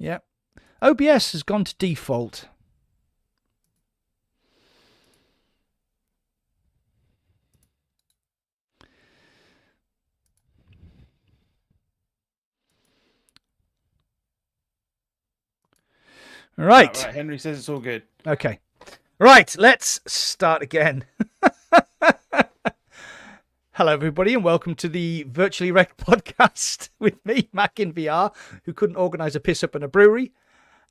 Yeah. OBS has gone to default. Right. Right. Henry says it's all good. Okay. Right. Let's start again. Hello, everybody, and welcome to the Virtually Rek't podcast with me, Mac in VR, who couldn't organise a piss up in a brewery.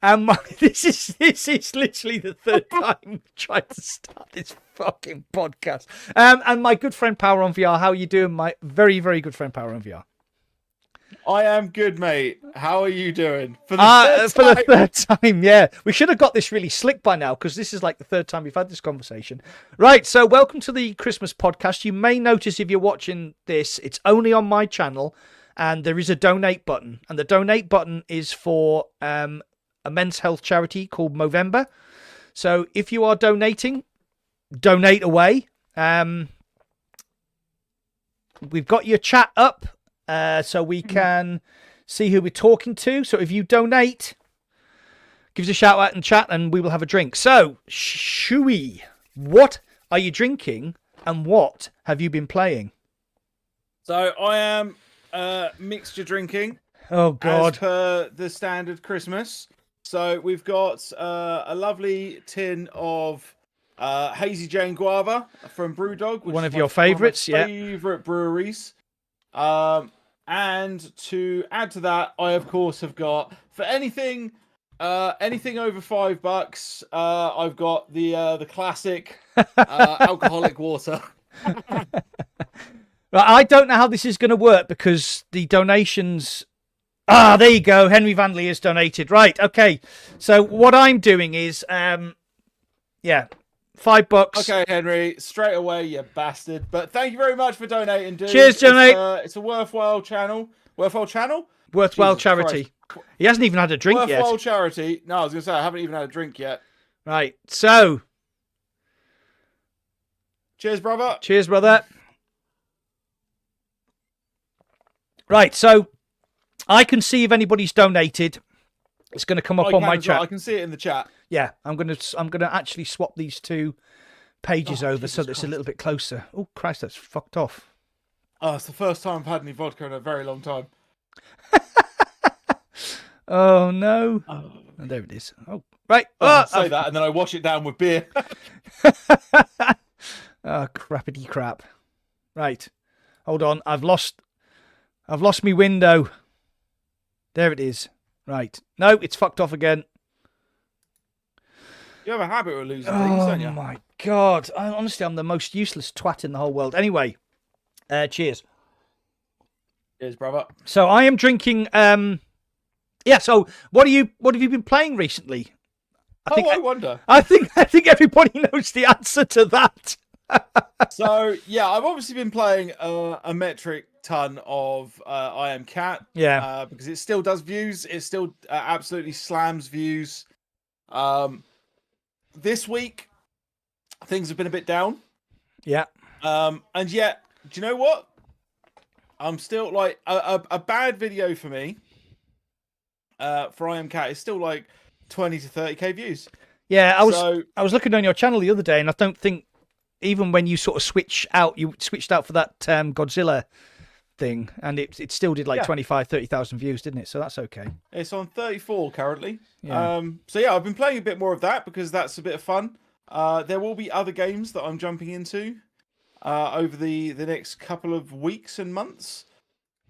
And this is literally the third time we've tried to start this fucking podcast. And my good friend Power on VR, how are you doing? My very, very good friend Power on VR. I am good, mate. How are you doing? For the third time, yeah. We should have got this really slick by now because this is like the third time we've had this conversation. Right, so welcome to the Christmas podcast. You may notice if you're watching this, it's only on my channel and there is a donate button. And the donate button is for a men's health charity called Movember. So if you are donating, donate away. We've got your chat up. So we can see who we're talking to. So if you donate, give us a shout out in chat and we will have a drink. So, Shui, what are you drinking and what have you been playing? So I am mixture drinking. Oh, God. As per the standard Christmas. So we've got a lovely tin of Hazy Jane Guava from Brewdog. Which one is of your favourites, yeah. Favourite breweries. And to add to that, I of course have got for anything over $5. I've got the classic alcoholic water. Right, I don't know how this is going to work because the donations. Ah, there you go. Henry Van Lee has donated. Right, okay. So what I'm doing is, yeah. $5. Okay, Henry, straight away, you bastard. But thank you very much for donating, dude. Cheers, donate. It's a worthwhile channel. Worthwhile channel? Worthwhile Jesus charity. Christ. He hasn't even had a drink yet. Worthwhile charity. No, I was going to say, I haven't even had a drink yet. Right, so. Cheers, brother. Cheers, brother. Right, so I can see if anybody's donated. It's going to come up on my chat. I can see it in the chat. Yeah, I'm gonna actually swap these two pages over so that it's a little bit closer. Oh Christ, that's fucked off. Oh, it's the first time I've had any vodka in a very long time. Oh no! Oh, there it is. Oh right. I say that and then I wash it down with beer. Oh crappity crap! Right, hold on. I've lost my window. There it is. Right. No, it's fucked off again. You have a habit of losing things, don't you? Oh my God. Honestly, I'm the most useless twat in the whole world. Anyway, cheers. Cheers, brother. So I am drinking, yeah, so what have you been playing recently? I wonder. I think everybody knows the answer to that. So, yeah, I've obviously been playing a metric ton of I Am Cat. Yeah. Because it still does views. It still absolutely slams views. This week, things have been a bit down. Yeah. And yet, do you know what? I'm still like a bad video for me. For I Am Cat is still like 20 to 30k views. Yeah, I was looking on your channel the other day, and I don't think even when you sort of switched out for that Godzilla thing, and it still did like 25, 30,000 views, didn't it? So that's okay. It's on 34 currently. Yeah. So yeah, I've been playing a bit more of that because that's a bit of fun. There will be other games that I'm jumping into over the next couple of weeks and months.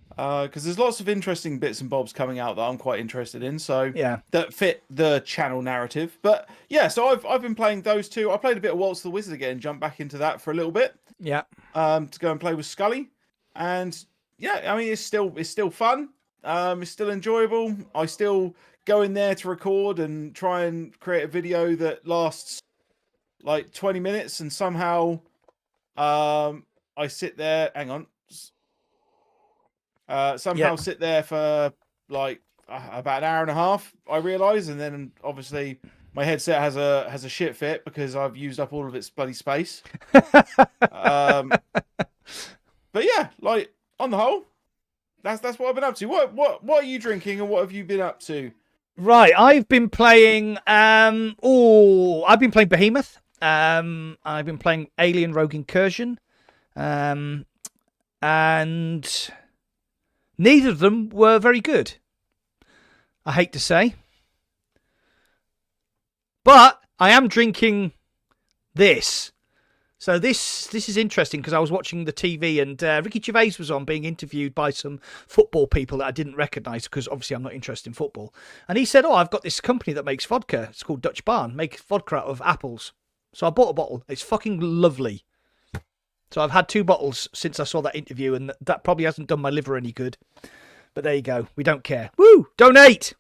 Because there's lots of interesting bits and bobs coming out that I'm quite interested in. So yeah, that fit the channel narrative. But yeah, so I've been playing those two. I played a bit of Waltz the Wizard again, jumped back into that for a little bit. Yeah. To go and play with Scully, and yeah, I mean it's still fun. It's still enjoyable. I still go in there to record and try and create a video that lasts like 20 minutes, and somehow I sit there. Hang on. Sit there for like about an hour and a half, I realise, and then obviously my headset has a shit fit because I've used up all of its bloody space. But yeah, like on the whole, that's what I've been up to. What are you drinking and what have you been up to? Right, I've been playing. I've been playing Behemoth. I've been playing Alien Rogue Incursion. And neither of them were very good, I hate to say. But I am drinking this. So this is interesting because I was watching the TV and Ricky Gervais was on being interviewed by some football people that I didn't recognise because obviously I'm not interested in football. And he said, I've got this company that makes vodka. It's called Dutch Barn. Make vodka out of apples. So I bought a bottle. It's fucking lovely. So I've had 2 bottles since I saw that interview, and that probably hasn't done my liver any good. But there you go. We don't care. Woo! Donate!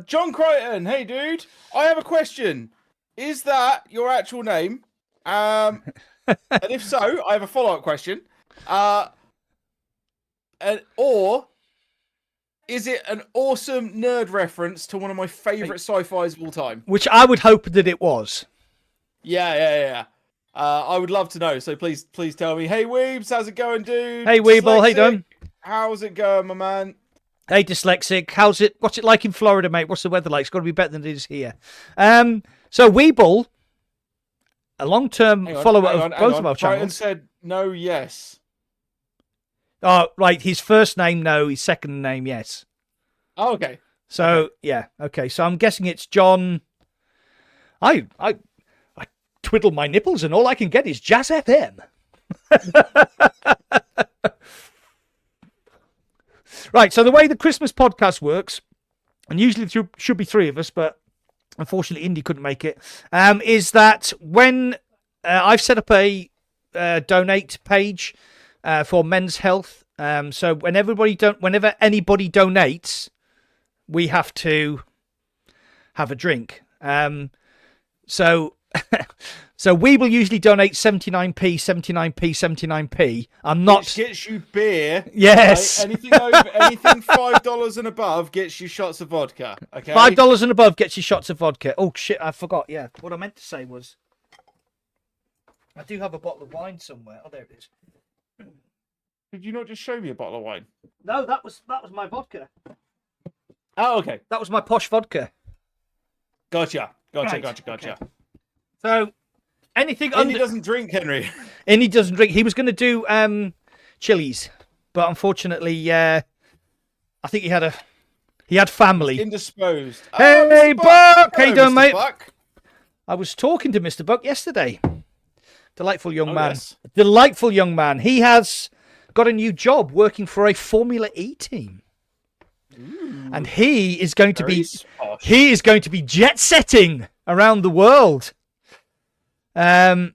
John Crichton, hey dude, I have a question. Is that your actual name? And if so, I have a follow-up question. Or is it an awesome nerd reference to one of my favourite sci-fis of all time? Which I would hope that it was. Yeah. I would love to know. So please tell me. Hey Weebs, how's it going, dude? Hey Weeble, how you doing? How's it going, my man? Hey Dyslexic, what's it like in Florida, mate? What's the weather like? It's got to be better than it is here. So Weeble, a long-term follower of both of our channels. Brighton said no, yes. Oh, right. His first name, no. His second name, yes. Oh, okay. So yeah, okay. So I'm guessing it's John. I twiddle my nipples and all I can get is Jazz FM. Right, so the way the Christmas podcast works, and usually there should be 3 of us, but unfortunately Indy couldn't make it, is that when I've set up a donate page for Men's Health, so whenever anybody donates, we have to have a drink. So we will usually donate 79p, 79p. I'm not. Which gets you beer. Yes. Okay? Anything $5 and above gets you shots of vodka. Okay. $5 and above gets you shots of vodka. Oh shit! I forgot. Yeah, what I meant to say was, I do have a bottle of wine somewhere. Oh, there it is. Did you not just show me a bottle of wine? No, that was my vodka. Oh, okay. That was my posh vodka. Gotcha. Right, Gotcha. okay. So, anything Indy doesn't drink, Henry. Indy doesn't drink. He was going to do chilies, but unfortunately, I think he had family. Indisposed. Hey, Buck! How you doing, Mr. mate? Buck. I was talking to Mr. Buck yesterday. Delightful young man. Yes. Delightful young man. He has got a new job working for a Formula E team. Ooh, and he is going to be posh. jet setting around the world. Yeah,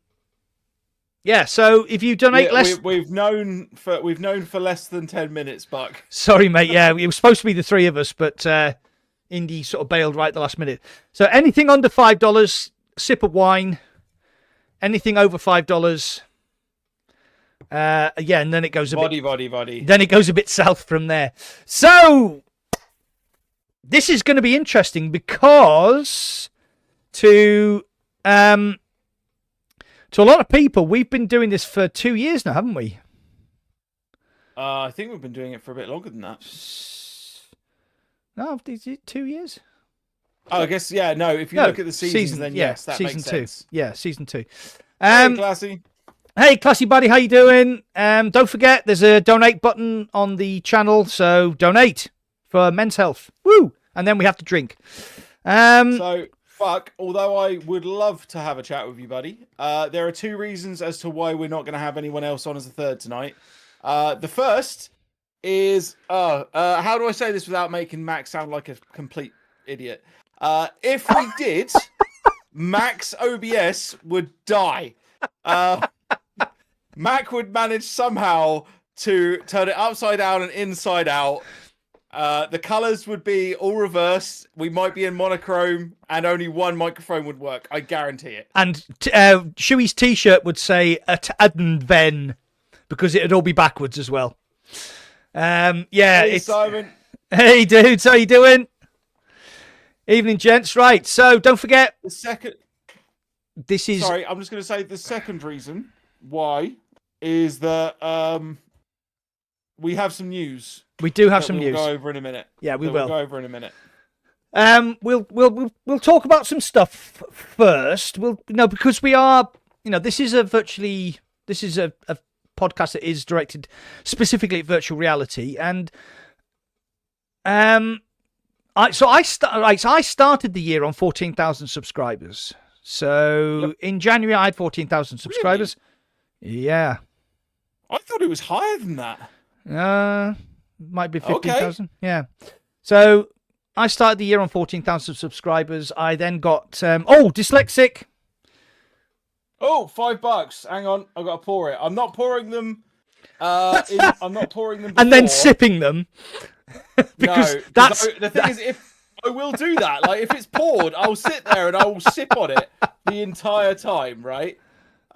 so if you donate less, we've known for less than 10 minutes, Buck. Sorry, mate. Yeah, it was supposed to be the 3 of us, but Indy sort of bailed right at the last minute. So anything under $5, sip of wine. Anything over $5, yeah, and then it goes a bit. Then it goes a bit south from there. So this is going to be interesting because to a lot of people, we've been doing this for 2 years now, haven't we? I think we've been doing it for a bit longer than that. No, is it 2 years? Oh, I guess, yeah, no, if you look at the seasons, then yes, that season makes 2. Sense. Yeah, season 2. Hey, Classy. Hey, Classy buddy, how you doing? Don't forget, there's a donate button on the channel, so donate for Men's Health. Woo! And then we have to drink. So, Buck, although I would love to have a chat with you, buddy, there are 2 reasons as to why we're not going to have anyone else on as a third tonight. The first is, how do I say this without making Max sound like a complete idiot? If we did, Max OBS would die. Mac would manage somehow to turn it upside down and inside out. The colors would be all reversed. We might be in monochrome, and only one microphone would work. I guarantee it. And Shuey's t-shirt would say "at Adven" because it'd all be backwards as well. Yeah. Hey, Simon. Hey, dudes, how you doing? Evening, gents. Right, so don't forget. The second. This is. Sorry, I'm just going to say the second reason why is that we have some news. We do have some we'll news. Go over in a minute. Yeah, we will. We'll go over in a minute. We'll talk about some stuff first. Because we are, this is a podcast that is directed specifically at virtual reality, and I started the year on 14,000 subscribers. So in January I had 14,000 subscribers. Really? Yeah. I thought it was higher than that. Might be 15,000. Okay. Yeah. So I started the year on 14,000 subscribers. I then got dyslexic. Oh, $5. Hang on, I've got to pour it. I'm not pouring them. I'm not pouring them. Before. And then sipping them. Because the thing is, if I will do that, like if it's poured, I'll sit there and I will sip on it the entire time, right?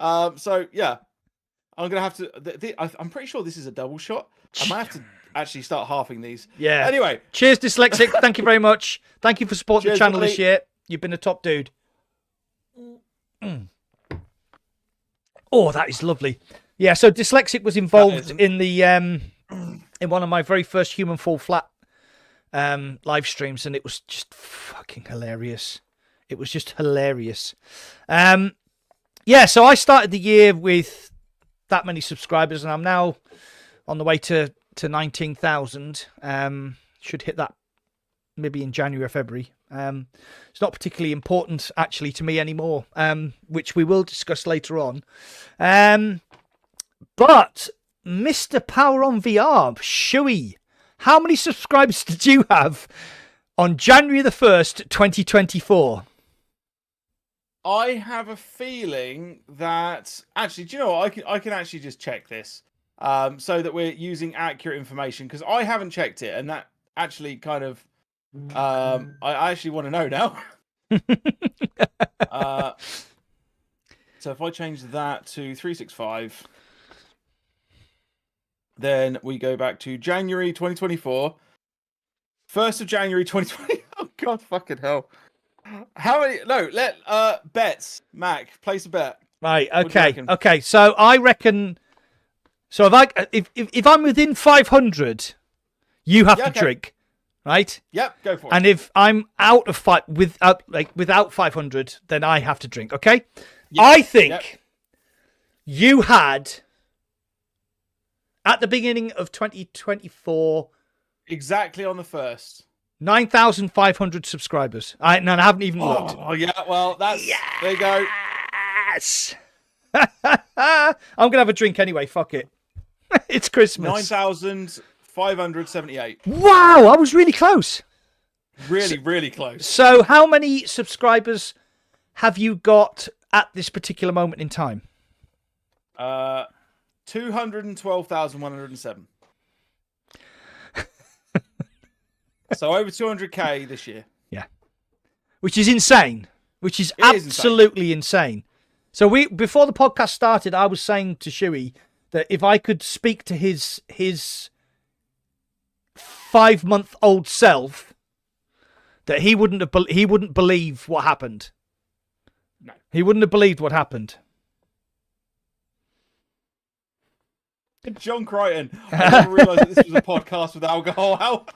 So yeah, I'm gonna have to. I'm pretty sure this is a double shot. I might have to actually start halving these. Yeah. Anyway, cheers, dyslexic. Thank you very much. Thank you for supporting the channel this year. You've been a top dude. Oh, that is lovely. Yeah, so dyslexic was involved in the in one of my very first Human Fall Flat live streams, and it was just fucking hilarious. It was just hilarious. Yeah, so I started the year with that many subscribers, and I'm now on the way to 19,000. Should hit that maybe in January or February. It's not particularly important actually to me anymore, which we will discuss later on. But Mr. Power on VR, Shuey, how many subscribers did you have on January the 1st, 2024? I have a feeling that actually, do you know what? I can actually just check this, so that we're using accurate information, because I haven't checked it, and that actually kind of I actually want to know now. So if I change that to 365, then we go back to January 2024, 1st of January 2020. Oh God, fucking hell! How many? No, bets. Mac, place a bet. Right. Okay. So I reckon. So if I'm within 500, you have to drink. Right? Yep, go for it. And if I'm out of without 500, then I have to drink. Okay? Yep. I think you had at the beginning of 2024, exactly on the 1st, 9,500 subscribers. I haven't even looked. Oh yeah, well there you go. Yes. I'm gonna have a drink anyway. Fuck it. It's Christmas. 9,578. Wow, I was really close. Really close. So how many subscribers have you got at this particular moment in time? 212,107. So over 200k this year. Yeah. Which is insane. Which is absolutely insane. So before the podcast started, I was saying to Shuey that if I could speak to his 5-month-old self, that he wouldn't believe what happened. No. He wouldn't have believed what happened. John Crichton. I never realised that this was a podcast with alcohol.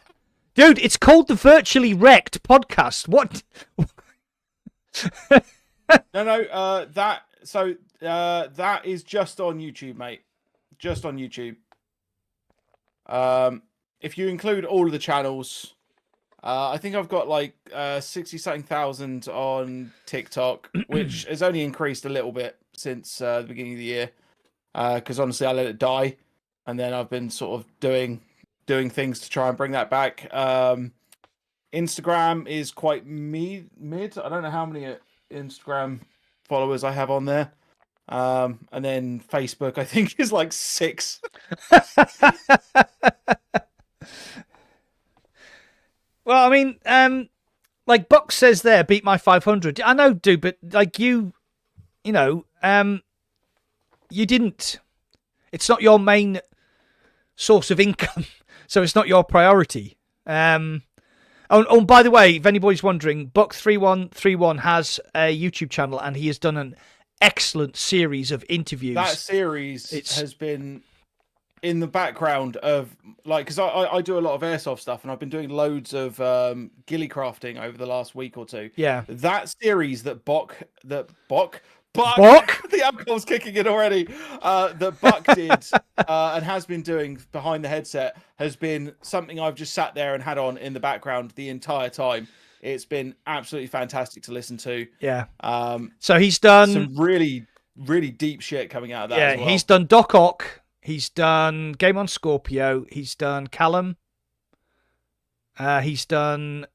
Dude, it's called the Virtually Rek't podcast. What? No. That is just on YouTube, mate. Just on YouTube. If you include all of the channels, I think I've got like 60-something thousand on TikTok, which has only increased a little bit since the beginning of the year. Because honestly, I let it die, and then I've been sort of doing things to try and bring that back. Instagram is quite mid. I don't know how many Instagram followers I have on there. And then Facebook, I think, is like 6. Well, I mean, like Buck says there, beat my 500. I know, dude, but like you didn't. It's not your main source of income, so it's not your priority. Oh, by the way, if anybody's wondering, Buck3131 has a YouTube channel, and he has done an excellent series of interviews. That series has been in the background of like, because I do a lot of airsoft stuff, and I've been doing loads of ghillie crafting over the last week or two. Yeah. That series that Bok Bok? the alcohol's kicking in already. That Buck did and has been doing behind the headset has been something I've just sat there and had on in the background the entire time. It's been absolutely fantastic to listen to. Yeah. So he's done some really, really deep shit coming out of that. Yeah, as well. he's done Doc Ock. He's done Game on Scorpio. He's done Callum. He's done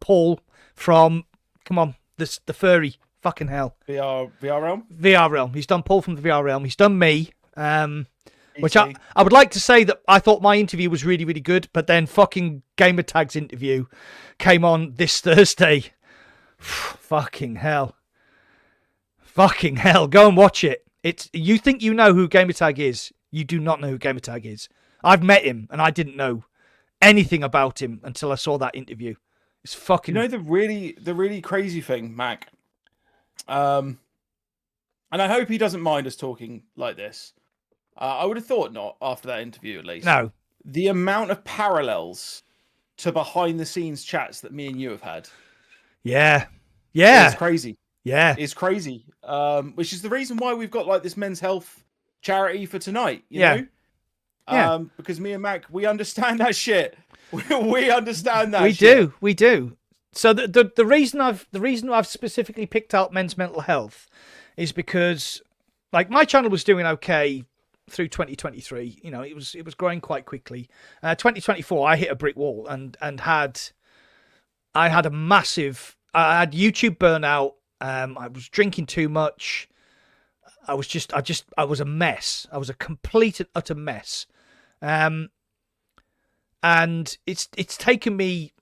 Paul from the furry. Fucking hell. VR Realm. VR Realm. He's done Paul from the VR Realm. He's done me. Which I would like to say that I thought my interview was really, really good, but then fucking Gamertag's interview came on this Thursday. Fucking hell. Fucking hell. Go and watch it. You think you know who Gamertag is. You do not know who Gamertag is. I've met him and I didn't know anything about him until I saw that interview. It's fucking... You know the really crazy thing, Mac? And I hope he doesn't mind us talking like this. I would have thought not after that interview, at least. No. The amount of parallels to behind the scenes chats that me and you have had. Yeah. Yeah. It's crazy. Yeah. It's crazy. Which is the reason why we've got like this men's health charity for tonight. You know? Yeah. Because me and Mac, we understand that shit. We understand that. We do. So the reason I've specifically picked out men's mental health is because, like, my channel was doing okay through 2023. You know, it was growing quite quickly. 2024, I hit a brick wall and had a massive. I had YouTube burnout. I was drinking too much. I was a mess. I was a complete and utter mess. And it's taken me.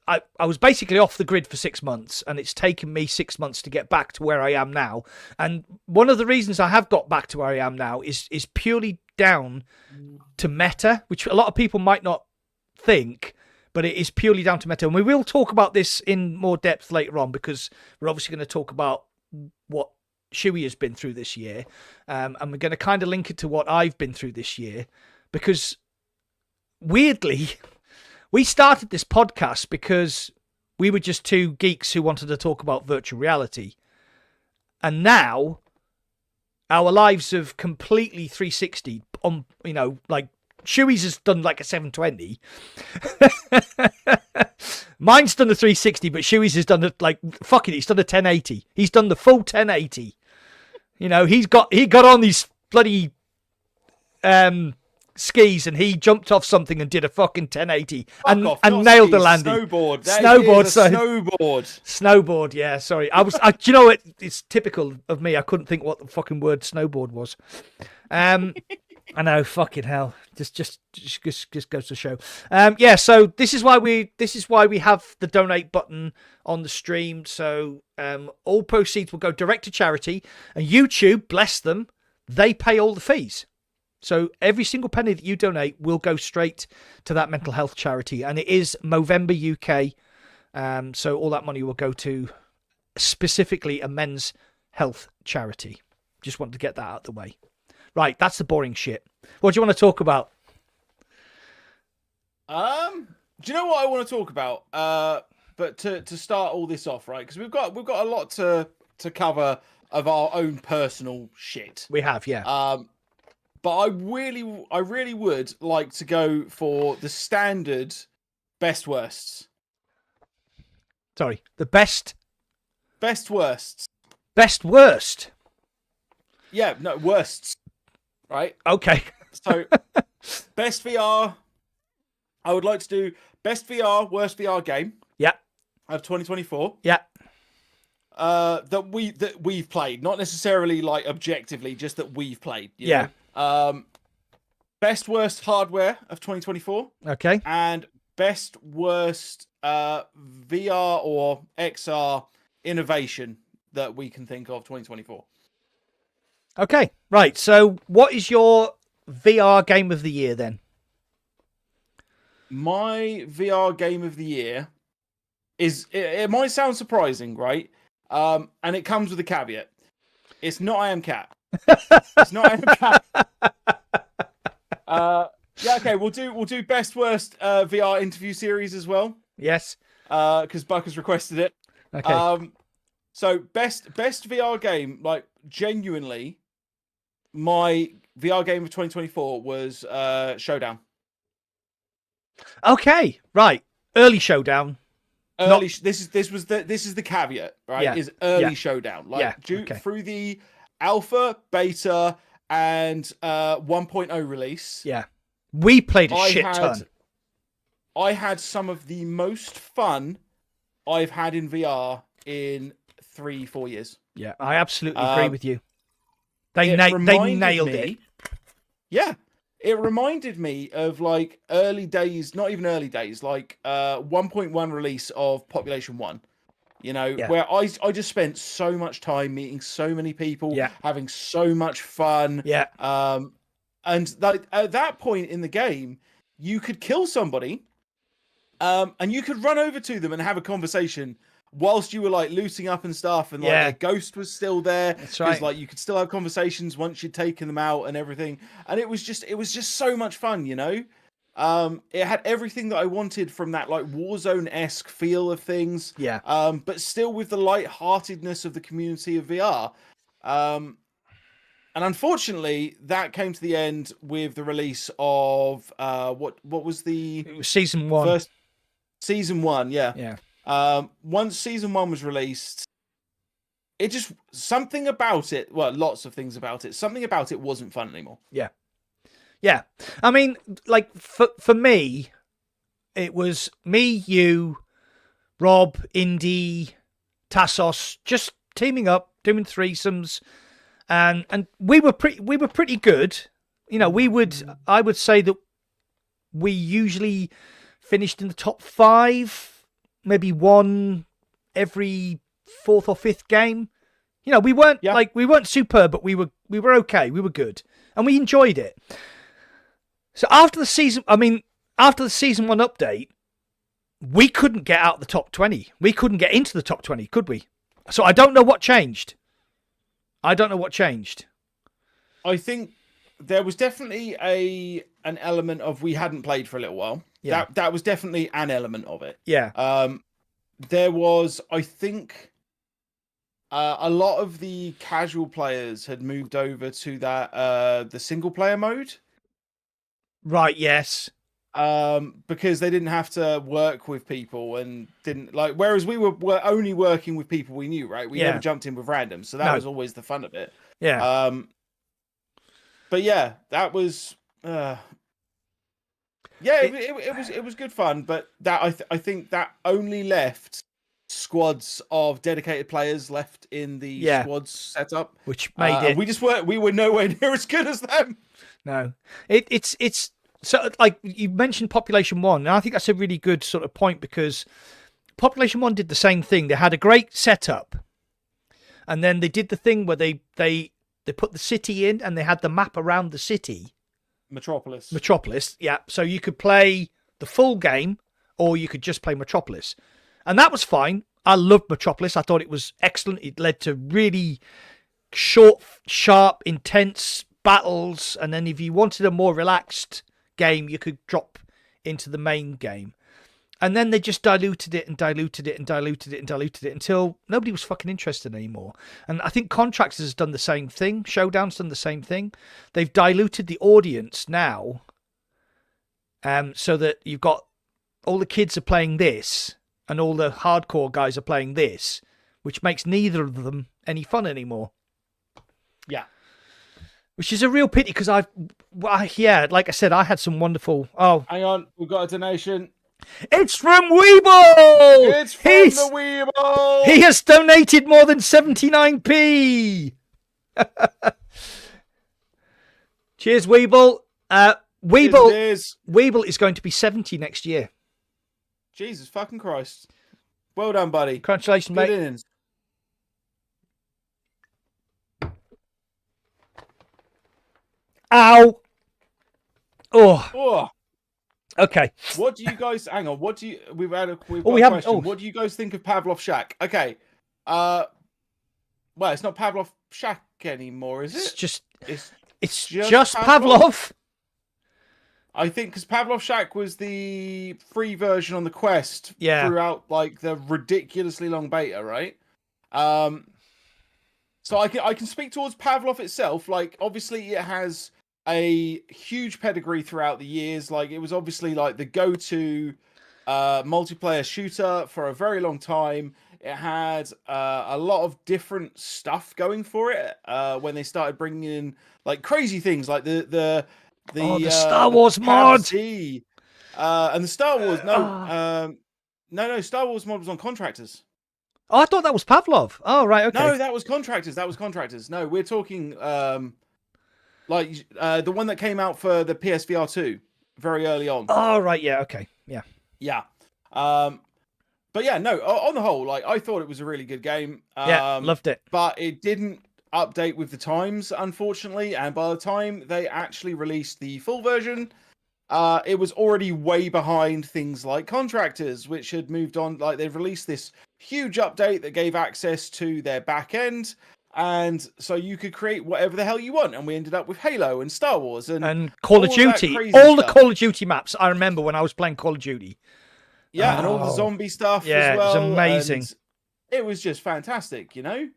I was basically off the grid for 6 months, and it's taken me 6 months to get back to where I am now. And one of the reasons I have got back to where I am now is purely down to meta, which a lot of people might not think, but it is purely down to meta. And we will talk about this in more depth later on, because we're obviously going to talk about what Shuey has been through this year. And we're going to kind of link it to what I've been through this year, because weirdly, we started this podcast because we were just two geeks who wanted to talk about virtual reality. And now our lives have completely 360 on, you know, like Shuey's has done like a 720. Mine's done the 360, but Shuey's has done it like, fuck it, he's done a 1080. He's done the full 1080. You know, he got on these bloody skis and he jumped off something and did a fucking 1080 and nailed the landing. Snowboard. Yeah, sorry. Do you know what? It's typical of me. I couldn't think what the fucking word snowboard was. I know, fucking hell. Just goes to show. Yeah. So this is why we have the donate button on the stream. So all proceeds will go direct to charity, and YouTube, bless them, they pay all the fees. So every single penny that you donate will go straight to that mental health charity. And it is Movember UK. So all that money will go to specifically a men's health charity. Just wanted to get that out of the way. Right, that's the boring shit. What do you want to talk about? Do you know what I want to talk about? But to start all this off, right? Because we've got a lot to cover of our own personal shit. We have, yeah. But I really would like to go for the standard best worsts. Sorry, the best worsts. Best worst. Yeah, no, worsts. Right? Okay. So best VR. I would like to do best VR, worst VR game. Yeah. Of 2024. Yeah. That we've played, not necessarily like objectively, just that we've played. You know? Best worst hardware of 2024. Okay. And best worst VR or XR innovation that we can think of 2024. Okay. Right. So what is your VR game of the year then? My VR game of the year is, it might sound surprising, right? And it comes with a caveat. It's not I Am Cat. It's not I Am Cat. Okay, we'll do best worst VR interview series as well. Yes. Because Buck has requested it. Okay. So best VR game, like genuinely, my VR game of 2024 was Showdown. Okay. Right. Early Showdown. Early. This is the caveat, right? Yeah. Is early Yeah. Showdown, like Yeah. Okay. through the alpha, beta, and 1.0 release. Yeah. We played a shit ton. I had some of the most fun I've had in VR in 3-4 years. Yeah, I absolutely agree with you. They reminded nailed me- it. Yeah. It reminded me of like early days, not even early days, like 1.1 release of Population 1. You know, Yeah. where I just spent so much time meeting so many people, Yeah. having so much fun. Yeah. And that, at that point in the game, you could kill somebody, and you could run over to them and have a conversation whilst you were like looting up and stuff, and like Yeah. their ghost was still there. That's right. Like you could still have conversations once you'd taken them out and everything. And it was just so much fun, you know. It had everything that I wanted from that like Warzone-esque feel of things. Yeah. But still with the light-heartedness of the community of VR. And unfortunately, that came to the end with the release of what was the It was season 1. first season 1? Yeah. Yeah. Once season 1 was released, it just something about it. Well, lots of things about it. Something about it wasn't fun anymore. Yeah. Yeah. I mean, like for me, it was me, you, Rob, Indy, Tassos, just teaming up, doing threesomes, and we were pretty good. You know, I would say that we usually finished in the top 5. Maybe one every 4th or 5th game. You know, we weren't superb, but we were okay. We were good, and we enjoyed it. So after the season 1 update, we couldn't get out the top 20. We couldn't get into the top 20, could we? So I don't know what changed. I think there was definitely an element of we hadn't played for a little while. Yeah. That was definitely an element of it. Yeah. There was, I think, a lot of the casual players had moved over to that the single player mode. Right. Yes. Because they didn't have to work with people and didn't like. Whereas we were only working with people we knew, right? We never jumped in with randoms, so that was always the fun of it. Yeah. But yeah, that was. Yeah, it was good fun, but that I think that only left squads of dedicated players left in the squads setup, which made it. We were nowhere near as good as them. No, it's so like you mentioned Population 1, and I think that's a really good sort of point because Population 1 did the same thing. They had a great setup, and then they did the thing where they put the city in and they had the map around the city. Metropolis, yeah. So you could play the full game or you could just play Metropolis. And that was fine. I loved Metropolis. I thought it was excellent. It led to really short, sharp, intense battles. And then if you wanted a more relaxed game, you could drop into the main game. And then they just diluted it until nobody was fucking interested anymore. And I think Contractors has done the same thing. Showdown's done the same thing. They've diluted the audience now, so that you've got all the kids are playing this and all the hardcore guys are playing this, which makes neither of them any fun anymore. Yeah. Which is a real pity because like I said, I had some wonderful... Oh, hang on. We've got a donation. It's from Weeble! It's from the Weeble! He has donated more than 79p! Cheers, Weeble. Weeble is going to be 70 next year. Jesus fucking Christ. Well done, buddy. Congratulations, mate. Innings. Ow! Oh. Okay. What do you guys? Hang on. What do you? We've got a question. What do you guys think of Pavlov Shack? Okay. Well, it's not Pavlov Shack anymore, is it? It's just Pavlov. I think because Pavlov Shack was the free version on the Quest throughout like the ridiculously long beta, right? So I can speak towards Pavlov itself. Like, obviously, it has a huge pedigree throughout the years. Like, it was obviously like the go-to multiplayer shooter for a very long time. It had a lot of different stuff going for it when they started bringing in like crazy things, like the Star Wars mod, and the Star Wars. No, Star Wars mod was on Contractors. Oh, I thought that was Pavlov. Oh, right, okay. No, that was Contractors. No, we're talking like the one that came out for the PSVR 2 very early on. Oh, right, yeah, okay, yeah. But yeah, no, on the whole, like I thought it was a really good game. Yeah, loved it. But it didn't update with the times, unfortunately. And by the time they actually released the full version, it was already way behind things like Contractors, which had moved on. Like they've released this huge update that gave access to their back end. And so you could create whatever the hell you want. And we ended up with Halo and Star Wars and Call of Duty. All the Call of Duty maps I remember when I was playing Call of Duty. Yeah, and all the zombie stuff as well. It was amazing. And it was just fantastic, you know?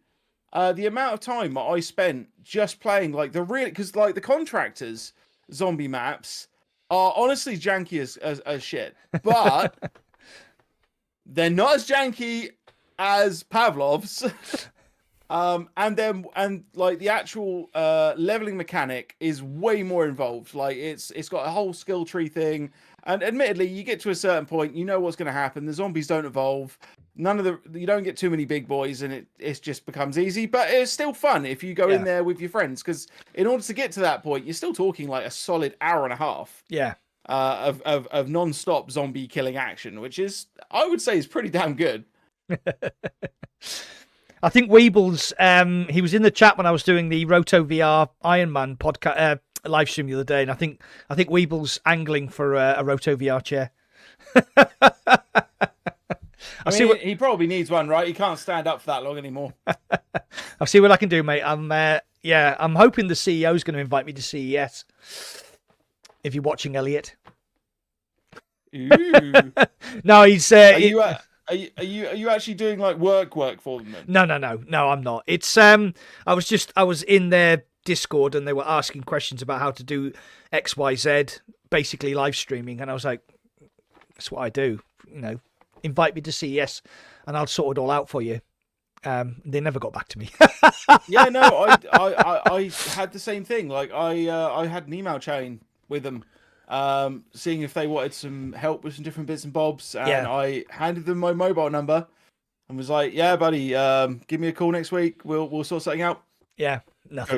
The amount of time that I spent just playing like because like the Contractors zombie maps are honestly janky as shit. But they're not as janky as Pavlov's. And like the actual leveling mechanic is way more involved. Like it's got a whole skill tree thing. And admittedly, you get to a certain point, you know what's going to happen. The zombies don't evolve. You don't get too many big boys, and it just becomes easy. But it's still fun if you go in there with your friends, because in order to get to that point, you're still talking like a solid hour and a half. Yeah. Of non-stop zombie killing action, which is, I would say, is pretty damn good. I think Weebles, he was in the chat when I was doing the Roto VR Iron Man podcast live stream the other day, and I think Weebles angling for a Roto VR chair. I mean, he probably needs one, right? He can't stand up for that long anymore. I'll see what I can do, mate. I'm hoping the CEO is going to invite me to CES. If you're watching, Elliot. Ooh. No, he's. Are you actually doing like work for them then? No, I'm not. It's I was in their Discord and they were asking questions about how to do XYZ, basically live streaming, and I was like, that's what I do, you know. Invite me to CES and I'll sort it all out for you. They never got back to me. Yeah, no, I had the same thing. Like I had an email chain with them, seeing if they wanted some help with some different bits and bobs, and I handed them my mobile number and was like, "Yeah, buddy, give me a call next week. We'll sort something out." Yeah, nothing.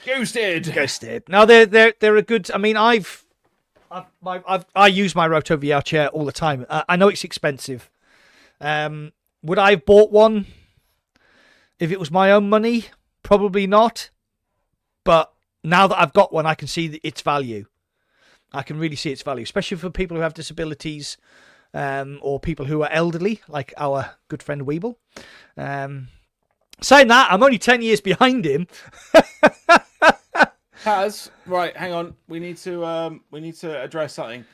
Ghosted. No, they're a good. I mean, I use my Roto VR chair all the time. I know it's expensive. Would I have bought one if it was my own money? Probably not. But now that I've got one, I can see its value. I can really see its value, especially for people who have disabilities, or people who are elderly, like our good friend Weeble. Saying that, I'm only 10 years behind him. Taz, right, hang on. We need to address something.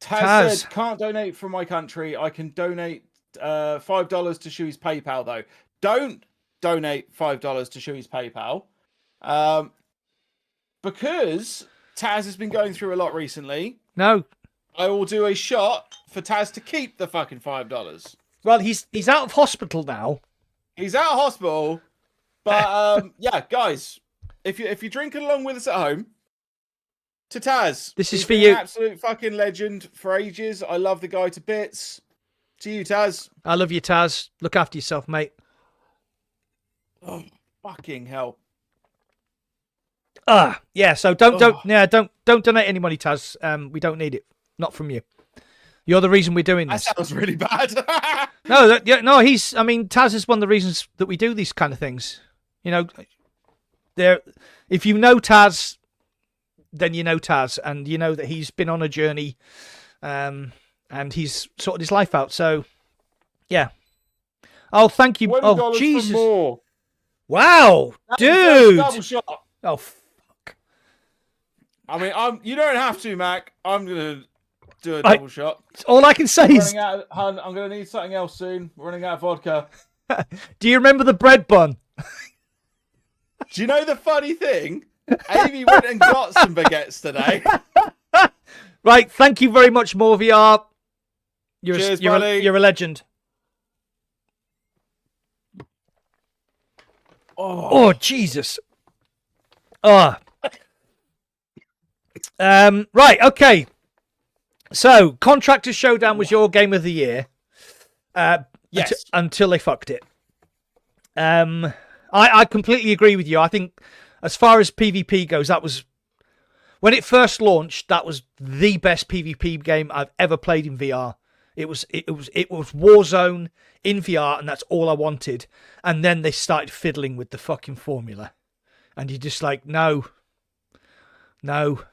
Taz said, can't donate from my country. I can donate $5 to Shuey's PayPal though. Don't donate $5 to Shuey's PayPal. Because Taz has been going through a lot recently. No. I will do a shot for Taz to keep the fucking $5. Well, he's out of hospital now. He's out of hospital. But yeah, guys, if you're drinking along with us at home, to Taz. This is he's for been you. An absolute fucking legend for ages. I love the guy to bits. To you, Taz. I love you, Taz. Look after yourself, mate. Oh, fucking hell. Yeah, so don't donate any money, Taz. We don't need it. Not from you. You're the reason we're doing this. That sounds really bad. No, Taz is one of the reasons that we do these kind of things. You know, if you know Taz, then you know Taz, and you know that he's been on a journey, and he's sorted his life out. So, yeah. Oh, thank you. Oh, Jesus. More. Wow, dude. Double shot. Oh, fuck. I mean, you don't have to, Mac. I'm gonna do a double shot. All I can say is, I'm gonna need something else soon. We're running out of vodka. do you remember the bread bun? Do you know the funny thing? Amy went and got some baguettes today. Right, thank you very much, More VR. Cheers, buddy. You're a legend. Oh, Jesus. Oh. Right, okay. So, Contractor Showdown was your game of the year. yes. Until they fucked it. I completely agree with you. I think as far as PvP goes, that was when it first launched, that was the best PvP game I've ever played in VR. It was Warzone in VR, and that's all I wanted. And then they started fiddling with the fucking formula. And you're just like, no,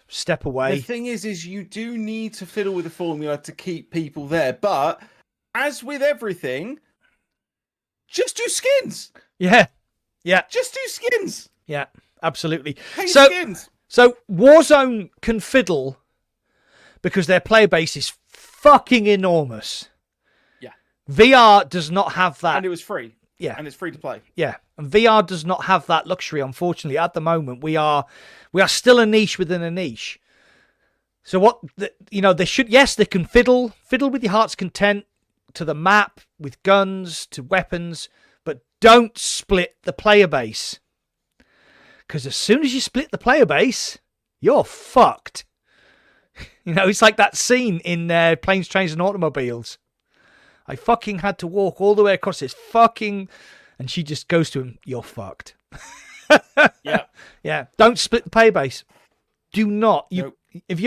step away. The thing is you do need to fiddle with the formula to keep people there. But as with everything, just do skins. Yeah. Just do skins. Yeah, absolutely. Skins. So Warzone can fiddle because their player base is fucking enormous. Yeah. VR does not have that. And it was free. Yeah. And it's free to play. Yeah. And VR does not have that luxury, unfortunately. At the moment, we are still a niche within a niche. So they should, yes, they can fiddle with your heart's content to the map, with guns, to weapons, but don't split the player base. Because as soon as you split the player base, you're fucked. It's like that scene in Planes, Trains and Automobiles. I fucking had to walk all the way across this fucking... And she just goes to him, you're fucked. Yeah. Yeah. Don't split the player base. Do not. Nope. If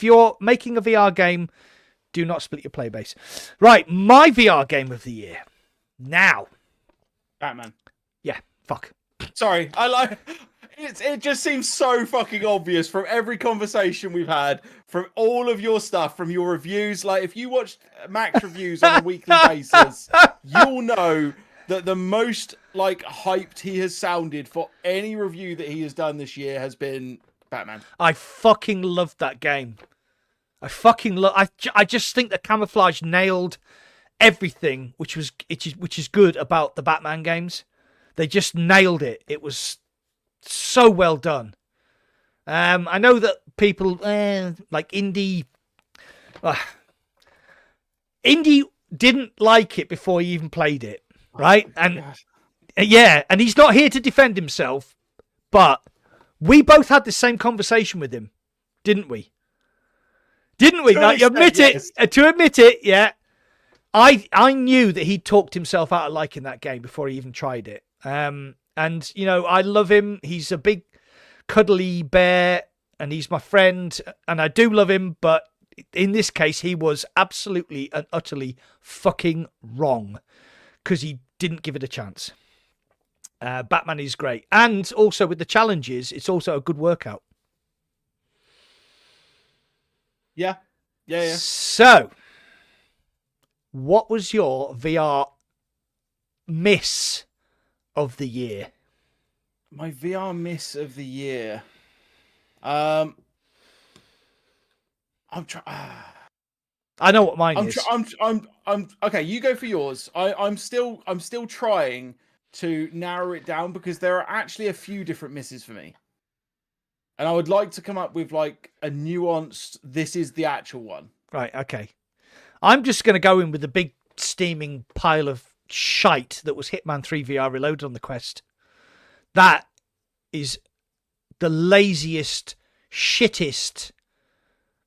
you're making a VR game, do not split your player base. Right, my VR game of the year. Now. Batman. Yeah, fuck. Sorry, it just seems so fucking obvious from every conversation we've had, from all of your stuff, from your reviews. Like, if you watch Max reviews on a weekly basis, you'll know that the most hyped he has sounded for any review that he has done this year has been Batman. I fucking loved that game. I just think that Camouflage nailed everything, which is good about the Batman games. They just nailed it. It was so well done. I know that people like Indie didn't like it before he even played it, right? And yeah, and he's not here to defend himself, but we both had the same conversation with him, didn't we? Like, admit it, yeah. I knew that he talked himself out of liking that game before he even tried it. And I love him. He's a big cuddly bear and he's my friend and I do love him, but in this case he was absolutely and utterly fucking wrong because he didn't give it a chance. Batman is great. And also with the challenges, it's also a good workout. Yeah. So, what was your VR miss of the year? My VR miss of the year. I'm trying. I know what mine is. I'm okay. You go for yours. I'm still trying to narrow it down because there are actually a few different misses for me, and I would like to come up with like a nuanced. This is the actual one. Right. Okay. I'm just going to go in with the big steaming pile of shite that was Hitman 3 VR Reloaded on the Quest. That is the laziest, shittest.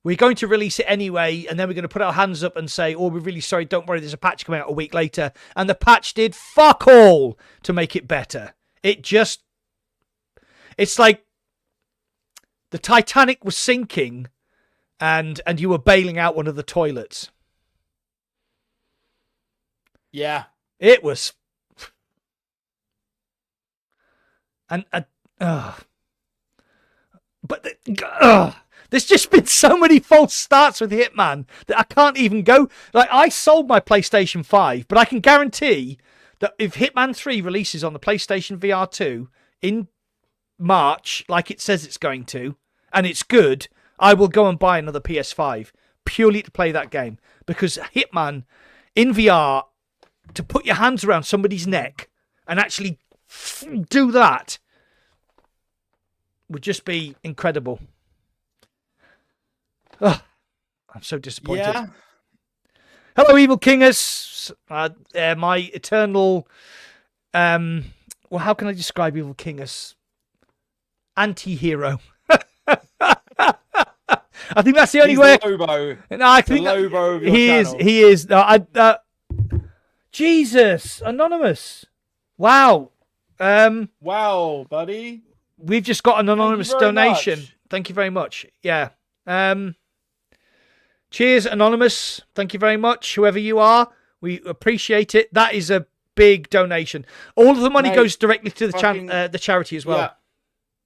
We're going to release it anyway, and then we're going to put our hands up and say, oh, we're really sorry, don't worry, there's a patch coming out a week later. And the patch did fuck all to make it better. It's like the Titanic was sinking and you were bailing out one of the toilets. Yeah. It was... There's just been so many false starts with Hitman that I can't even go. Like, I sold my PlayStation 5, but I can guarantee that if Hitman 3 releases on the PlayStation VR 2 in March, like it says it's going to, and it's good, I will go and buy another PS5 purely to play that game. Because Hitman in VR, to put your hands around somebody's neck and actually do that would just be incredible. Oh, I'm so disappointed. Yeah. Hello, Evil Kingers. My eternal... well, how can I describe Evil Kingers? Anti-hero. I think that's the only way. Lobo. No, I think the Lobo of your he channel. is. He is. No, Jesus, Anonymous. Wow. Wow, buddy. We've just got an anonymous donation. Much. Thank you very much. Yeah. Cheers, Anonymous. Thank you very much, whoever you are. We appreciate it. That is a big donation. All of the money goes directly to the charity as well.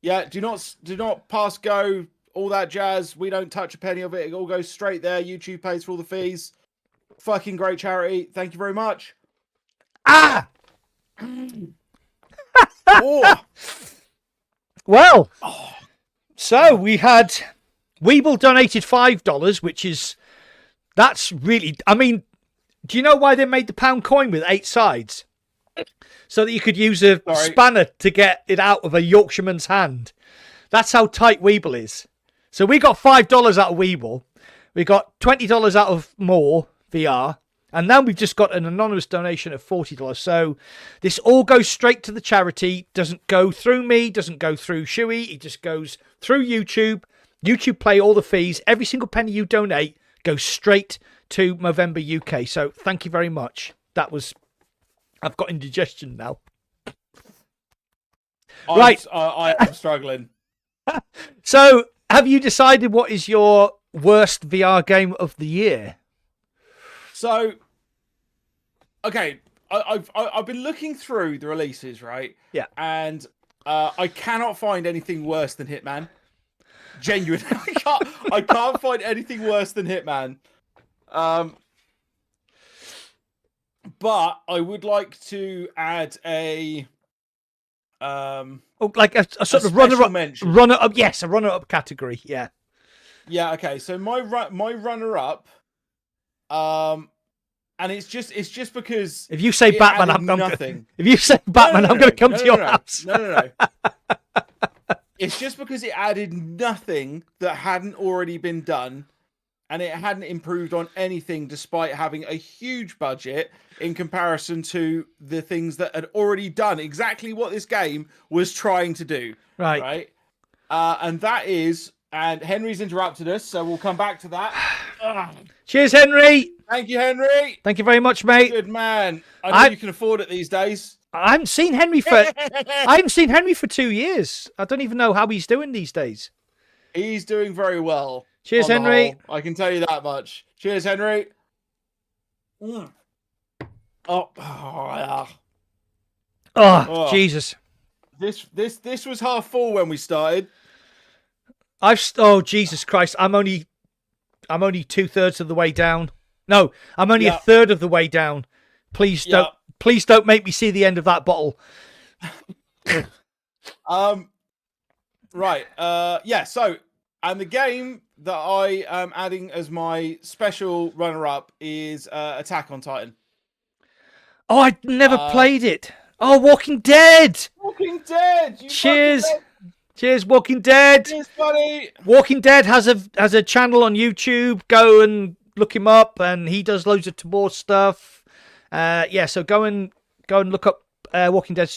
Yeah. Do not pass go. All that jazz. We don't touch a penny of it. It all goes straight there. YouTube pays for all the fees. Fucking great charity. Thank you very much. Ah. Oh. Well. So we had Weeble donated $5, that's really. I mean, do you know why they made the pound coin with 8 sides? So that you could use a spanner to get it out of a Yorkshireman's hand. That's how tight Weeble is. So we got $5 out of Weeble. We got $20 out of More VR. And now we've just got an anonymous donation of $40. So this all goes straight to the charity. Doesn't go through me. Doesn't go through Shuey. It just goes through YouTube. YouTube pay all the fees. Every single penny you donate goes straight to Movember UK. So thank you very much. That was... I've got indigestion now. Right. I am struggling. So, have you decided what is your worst VR game of the year? So, okay, I've been looking through the releases, right? Yeah. And I cannot find anything worse than Hitman. Genuinely, I can't find anything worse than Hitman. But I would like to add a like a sort of runner up. Yes, a runner up category. Yeah. Yeah. Okay. So my runner up, and it's just because if you say Batman, I'm nothing. If you say Batman, I'm going to come to your house. No. It's just because it added nothing that hadn't already been done, and it hadn't improved on anything despite having a huge budget in comparison to the things that had already done exactly what this game was trying to do. Right. And that is, and Henry's interrupted us, so we'll come back to that. Cheers, Henry. Thank you, Henry. Thank you very much, mate. Good man. I know you can afford it these days. I haven't seen Henry for 2 years. I don't even know how he's doing these days. He's doing very well. Cheers, Henry. I can tell you that much. Cheers, Henry. Oh, Jesus. This was half full when we started. Oh, Jesus Christ. I'm only 2/3 of the way down. No, I'm only a third of the way down. Please don't make me see the end of that bottle. Right. So, and the game that I am adding as my special runner-up is Attack on Titan. Oh, I never played it. Oh, Walking Dead. Walking Dead. Cheers. Cheers, Walking Dead. Cheers, buddy. Walking Dead has a channel on YouTube. Go and look him up, and he does loads of Tabor stuff. So go and look up Walking Dead.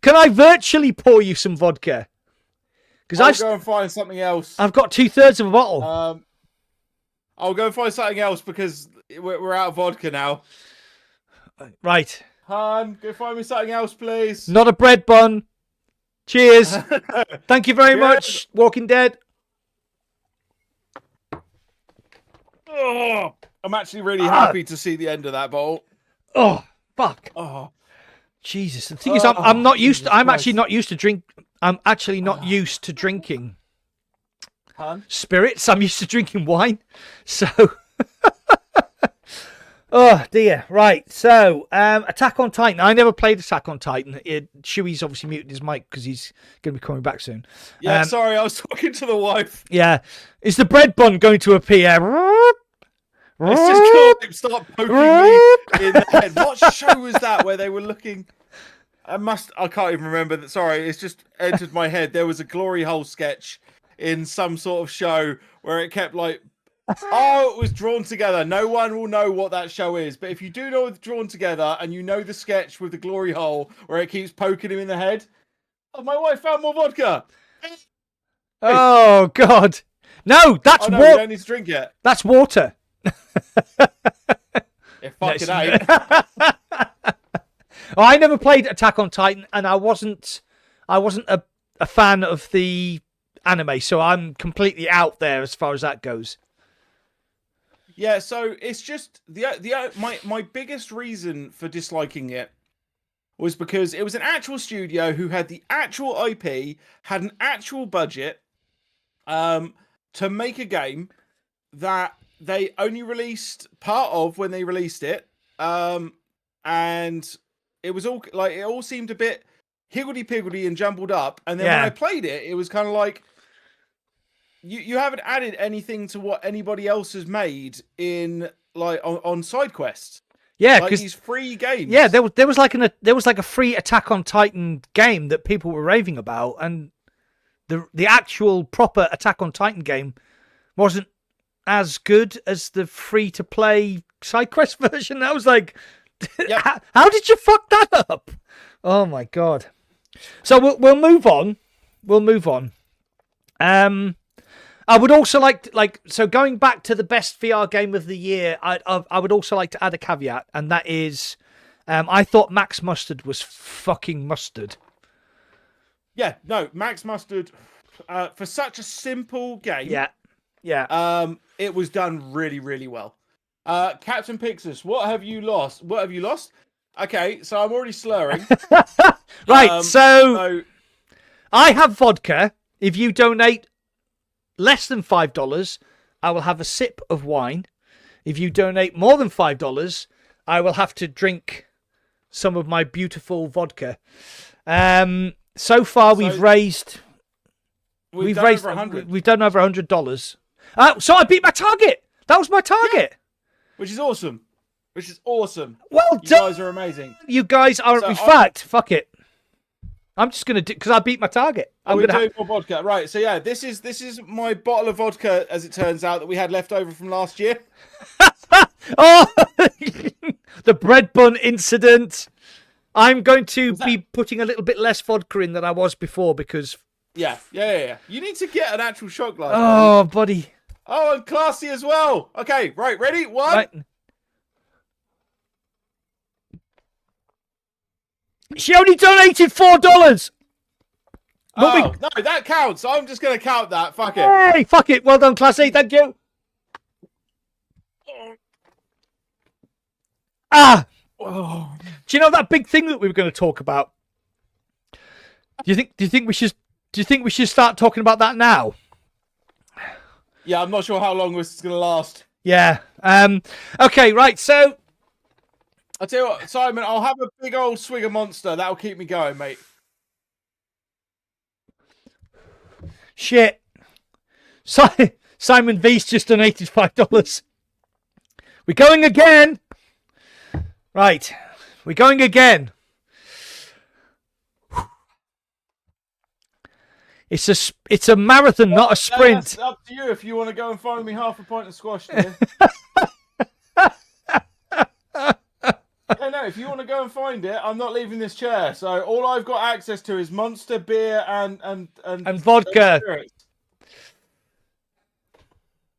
Can I virtually pour you some vodka? Because I'll go and find something else. I've got 2/3 of a bottle. I'll go and find something else because we're out of vodka now. Right. Han, go find me something else, please. Not a bread bun. Cheers. Thank you very much, Walking Dead. Oh, I'm actually really happy to see the end of that bowl. Oh, fuck. Oh, Jesus. The thing is, I'm not used to. I'm actually not used to drink. I'm actually not used to drinking spirits. I'm used to drinking wine. So, Oh dear. Right. So, Attack on Titan. I never played Attack on Titan. Chewy's obviously muted his mic because he's going to be coming back soon. Yeah, sorry, I was talking to the wife. Yeah. Is the bread bun going to appear? It's just cool. Start poking me in the head. What show was that where they were looking? I can't even remember that. Sorry, it's just entered my head. There was a glory hole sketch in some sort of show where it kept like, oh, it was drawn together. No one will know what that show is. But if you do know it's drawn together and you know the sketch with the glory hole where it keeps poking him in the head, oh, my wife found more vodka. Oh, God. No, that's water. water. We don't need to drink it. That's water. It fucking ain't. Oh, I never played Attack on Titan, and I wasn't a fan of the anime, so I'm completely out there as far as that goes. Yeah, so it's just my biggest reason for disliking it was because it was an actual studio who had the actual IP, had an actual budget, to make a game that they only released part of when they released it, and it was all like it all seemed a bit higgledy-piggledy and jumbled up. And then when I played it, it was kind of like you haven't added anything to what anybody else has made in like on side quests. Yeah, like because these free games. Yeah, there was like a free Attack on Titan game that people were raving about, and the actual proper Attack on Titan game wasn't as good as the free to play side quest version. I was like, how did you fuck that up? Oh my god. So we'll move on. We'll move on. I would also like so going back to the best VR game of the year. I would also like to add a caveat, and that is, I thought Max Mustard was fucking mustard. Yeah, no, Max Mustard for such a simple game. Yeah. It was done really, really well. Captain Pixis, what have you lost? What have you lost? Okay, so I'm already slurring. Right, so I have vodka. If you donate less than $5, I will have a sip of wine. If you donate more than $5, I will have to drink some of my beautiful vodka. So far, we've raised over $100. So I beat my target. That was my target, which is awesome. Well done. You guys are amazing. You guys are. In fact, fuck it. I'm just gonna do because I beat my target. I'm gonna do more vodka, right? So yeah, this is my bottle of vodka, as it turns out, that we had left over from last year. Oh, the bread bun incident. I'm going to be putting a little bit less vodka in than I was before because. Yeah. You need to get an actual shot glass. Oh, buddy. Oh, and classy as well. Okay, right, ready? One. Right. She only donated $4. Oh, no, that counts. I'm just going to count that. Fuck it. Hey, fuck it. Well done, Classy. Thank you. Oh. Do you know that big thing that we were going to talk about? Do you think we should start talking about that now? Yeah, I'm not sure how long this is going to last. Yeah. Okay, right. So I'll tell you what, Simon, I'll have a big old swig of Monster. That'll keep me going, mate. Shit. Simon V's just donated $5. We're going again. Right. We're going again. It's a marathon, not a sprint. It's up to you if you want to go and find me half a pint of squash today. No, if you want to go and find it, I'm not leaving this chair. So all I've got access to is Monster, beer, and vodka.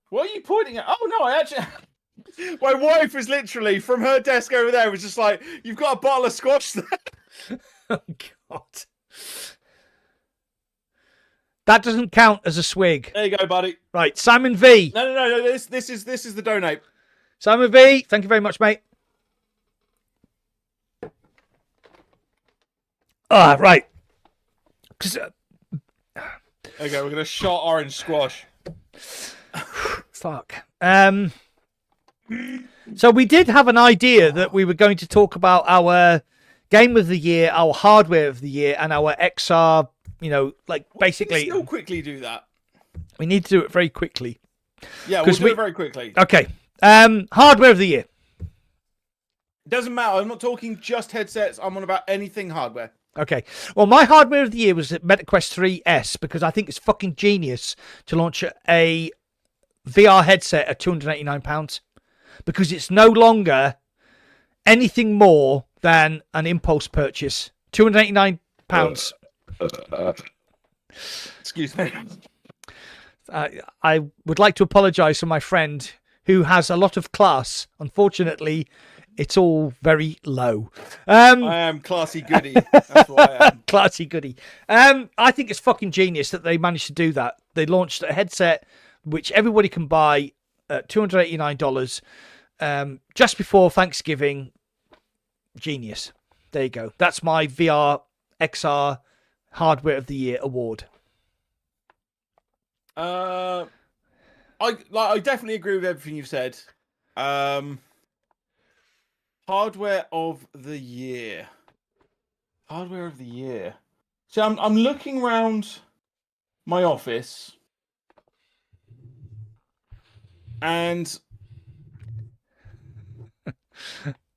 What are you pointing at? Oh no, I actually. My wife is literally from her desk over there. Was just like, you've got a bottle of squash there. Oh God. That doesn't count as a swig. There you go, buddy. Right, Simon V. No. This is the donate. Simon V. Thank you very much, mate. Right. There you go. We're gonna shot orange squash. Fuck. So we did have an idea that we were going to talk about our game of the year, our hardware of the year, and our XR. Basically, Still quickly do that. We need to do it very quickly. Yeah, we'll do it very quickly. Okay. Hardware of the year. Doesn't matter. I'm not talking just headsets. I'm on about anything hardware. Okay. Well, my hardware of the year was MetaQuest 3S because I think it's fucking genius to launch a VR headset at £289 because it's no longer anything more than an impulse purchase. £289. Excuse me. I would like to apologise for my friend who has a lot of class. Unfortunately, it's all very low. I am classy goody. That's what I am. Classy goody. I think it's fucking genius that they managed to do that. They launched a headset which everybody can buy at $289 just before Thanksgiving. Genius. There you go. That's my VR XR Hardware of the Year award. I definitely agree with everything you've said. Hardware of the year. Hardware of the year. So I'm looking around my office, and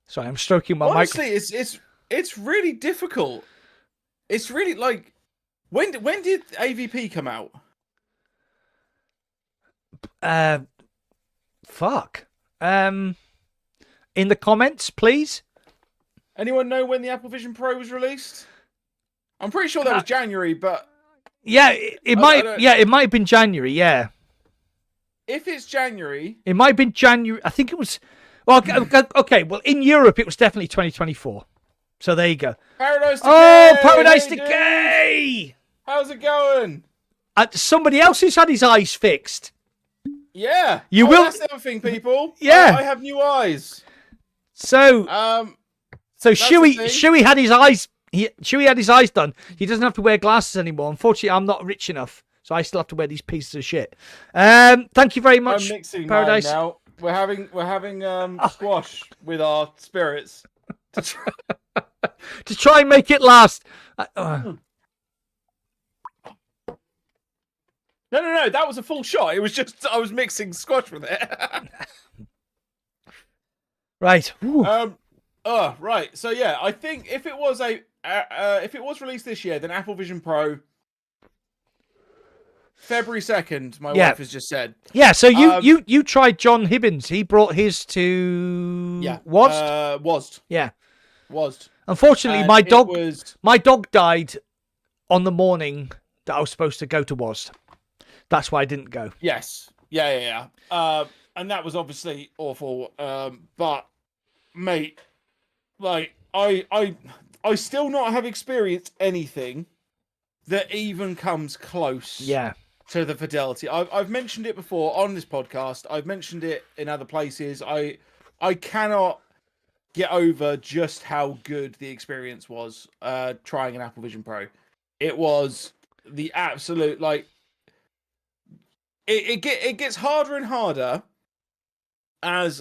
sorry, I'm stroking my honestly, it's really difficult. It's really like when did AVP come out? Fuck. In the comments, please. Anyone know when the Apple Vision Pro was released? I'm pretty sure that was January, but yeah, it might have been January. Yeah. If it's January, it might have been January. I think it was. Well, okay. Well, in Europe, it was definitely 2024. So there you go. Paradise Decay. Oh, Paradise Decay. How's it going? Somebody else who's had his eyes fixed. Yeah, you will. That's everything, people. Yeah, I have new eyes. So, Shuey had his eyes. Shuey had his eyes done. He doesn't have to wear glasses anymore. Unfortunately, I'm not rich enough, so I still have to wear these pieces of shit. Thank you very much, I'm mixing Paradise. Mine now. We're having squash with our spirits to try and make it last. No, that was a full shot. It was just I was mixing squash with it. Right. Right. So yeah, I think if it was released this year, then Apple Vision Pro, February 2nd, my wife has just said. Yeah, so you tried John Hibbins. He brought his to WASD. Yeah. WASD. Unfortunately, my dog died on the morning that I was supposed to go to WASD. That's why I didn't go. Yes. Yeah. And that was obviously awful. But mate, like I still not have experienced anything that even comes close. Yeah. To the fidelity. I've mentioned it before on this podcast. I've mentioned it in other places. I cannot get over just how good the experience was trying an Apple Vision Pro. It was the absolute it gets harder and harder as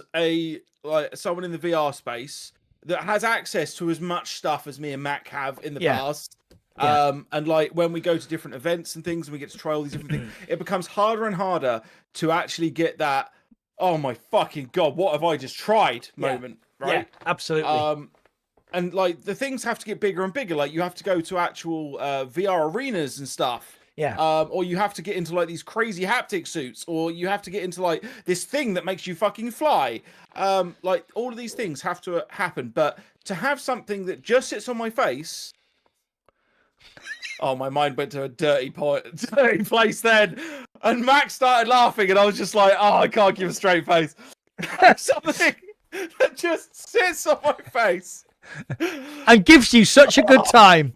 someone in the VR space that has access to as much stuff as me and Mac have in the past. Yeah. And when we go to different events and things and we get to try all these different things, it becomes harder and harder to actually get that, oh my fucking God, what have I just tried moment, right? Yeah, absolutely. And the things have to get bigger and bigger. Like you have to go to actual VR arenas and stuff. Yeah. Or you have to get into these crazy haptic suits, or you have to get into this thing that makes you fucking fly. All of these things have to happen, but to have something that just sits on my face. Oh, my mind went to a dirty place then. And Max started laughing, and I was just like, oh, I can't give a straight face. Something that just sits on my face. And gives you such a good time.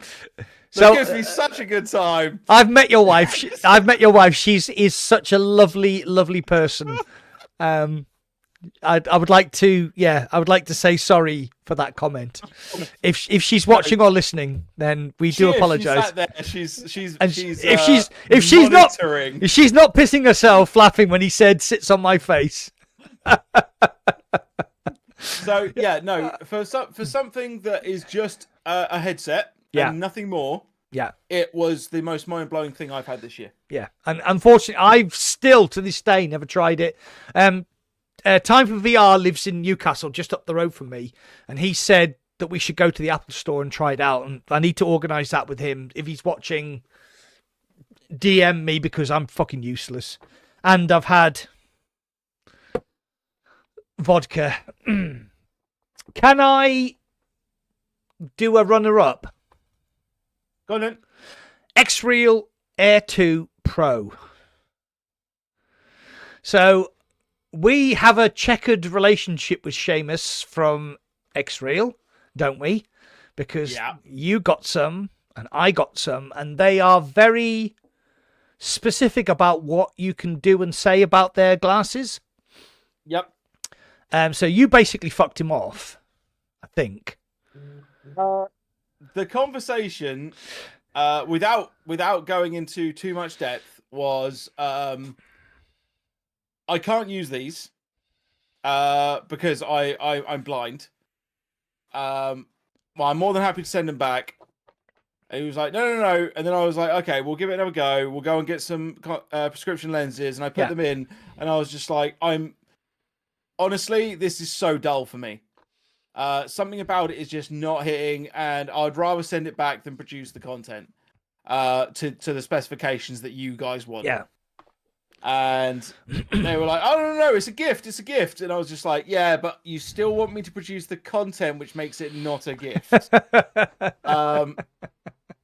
So it gives me such a good time. I've met your wife. She is such a lovely, lovely person. I would like to say sorry for that comment. If she's watching or listening, then we do apologize. She's if she's not pissing herself laughing when he said sits on my face. So yeah, no, for something that is just a headset and nothing more. Yeah. It was the most mind-blowing thing I've had this year. Yeah. And unfortunately, I've still to this day never tried it. Time for VR lives in Newcastle, just up the road from me, and he said that we should go to the Apple store and try it out. And I need to organise that with him. If he's watching, DM me because I'm fucking useless. And I've had vodka. Can I do a runner-up? Go on then. X-Real Air 2 Pro. So we have a checkered relationship with Seamus from X-Real, don't we? Because you got some and I got some, and they are very specific about what you can do and say about their glasses. Yep. So you basically fucked him off, I think. The conversation, without going into too much depth, was I can't use these because I'm blind. Well, I'm more than happy to send them back. And he was like, no. And then I was like, okay, we'll give it another go. We'll go and get some prescription lenses. And I put them in. And I was just like, honestly, this is so dull for me. Something about it is just not hitting. And I'd rather send it back than produce the content to the specifications that you guys want. Yeah. And they were like, oh, no, it's a gift. It's a gift. And I was just like, yeah, but you still want me to produce the content, which makes it not a gift.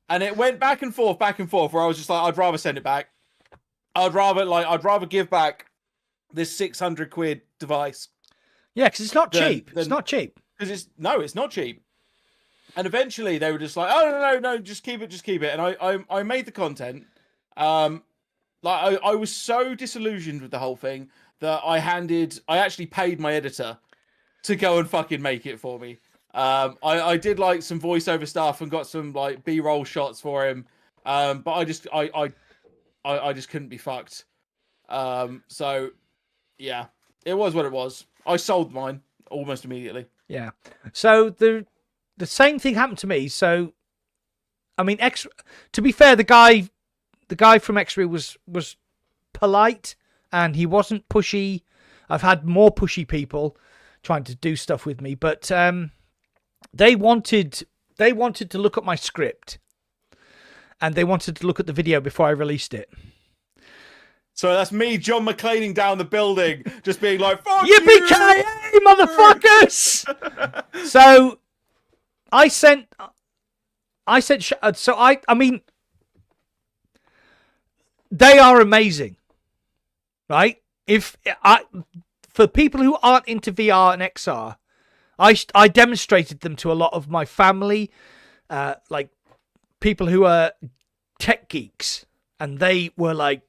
And it went back and forth, where I was just like, I'd rather send it back. I'd rather give back this 600 quid device. Yeah, because it's not cheap. It's not cheap. Because it's not cheap. And eventually they were just like, oh, no, just keep it. And I made the content. I was so disillusioned with the whole thing that I actually paid my editor to go and fucking make it for me. I did like some voiceover stuff and got some like B-roll shots for him. But I just couldn't be fucked. So yeah, it was what it was. I sold mine almost immediately. Yeah. So the same thing happened to me. So I mean, to be fair, the guy from X-Ray was polite and he wasn't pushy. I've had more pushy people trying to do stuff with me, but they wanted to look at my script and they wanted to look at the video before I released it. So that's me, John McClaning, down the building, just being like, "Fuck Yippee-ki-yay, motherfuckers!" So I mean, they are amazing, right? For people who aren't into VR and XR, I demonstrated them to a lot of my family, like people who are tech geeks, and they were like,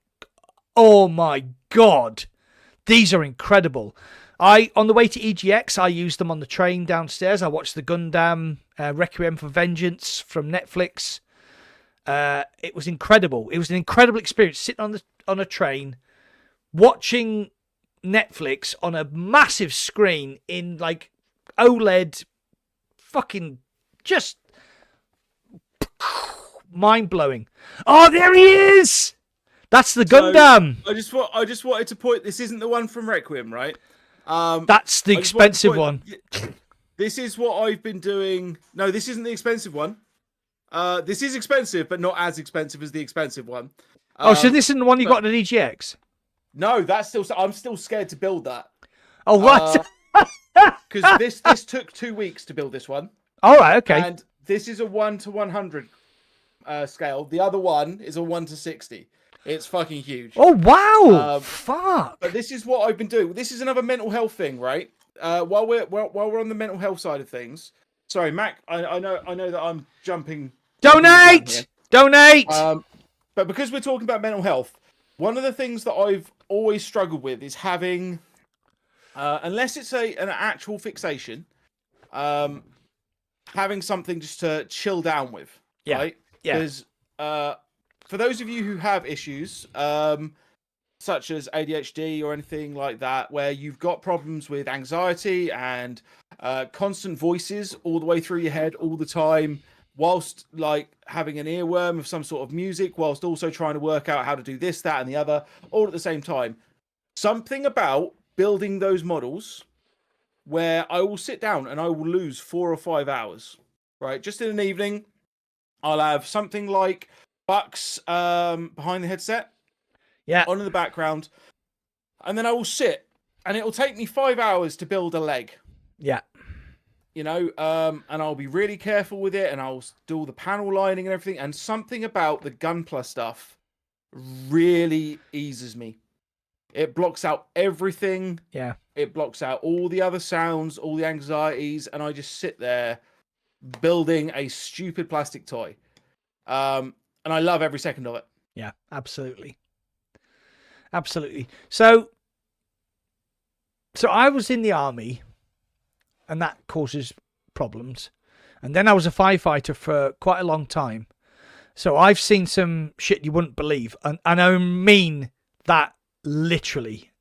"Oh my god, these are incredible." On the way to EGX, I used them on the train downstairs. I watched the Gundam Requiem for Vengeance from Netflix. It was incredible. It was an incredible experience sitting on a train, watching Netflix on a massive screen in like OLED, fucking just mind blowing. Oh, there he is. That's the Gundam. So, I just wanted to point. This isn't the one from Requiem, right? That's the expensive one. This is what I've been doing. No, this isn't the expensive one. This is expensive, but not as expensive as the expensive one. So this isn't the one you got at an EGX? No, I'm still scared to build that. Oh, right. Because this took 2 weeks to build this one. All right, okay. And this is a 1:100 scale. The other one is a 1:60. It's fucking huge. Oh, wow. Fuck. But this is what I've been doing. This is another mental health thing, right? While we're on the mental health side of things. Sorry, Mac. I know that I'm jumping. Donate. But because we're talking about mental health, one of the things that I've always struggled with is having, unless it's an actual fixation, having something just to chill down with. Yeah. Right? Yeah. Because for those of you who have issues, such as ADHD or anything like that, where you've got problems with anxiety and constant voices all the way through your head all the time, whilst like having an earworm of some sort of music, whilst also trying to work out how to do this, that, and the other, all at the same time. Something about building those models where I will sit down and I will lose 4 or 5 hours, right? Just in an evening, I'll have something like Bucks behind the headset, on in the background, and then I will sit, and it will take me 5 hours to build a leg. Yeah. You know, and I'll be really careful with it, and I'll do all the panel lining and everything, and something about the Gunpla stuff really eases me. It blocks out everything. Yeah. It blocks out all the other sounds, all the anxieties, and I just sit there building a stupid plastic toy. And I love every second of it. Yeah, absolutely. Absolutely. So I was in the army, and that causes problems. And then I was a firefighter for quite a long time. So I've seen some shit you wouldn't believe. And I mean that literally.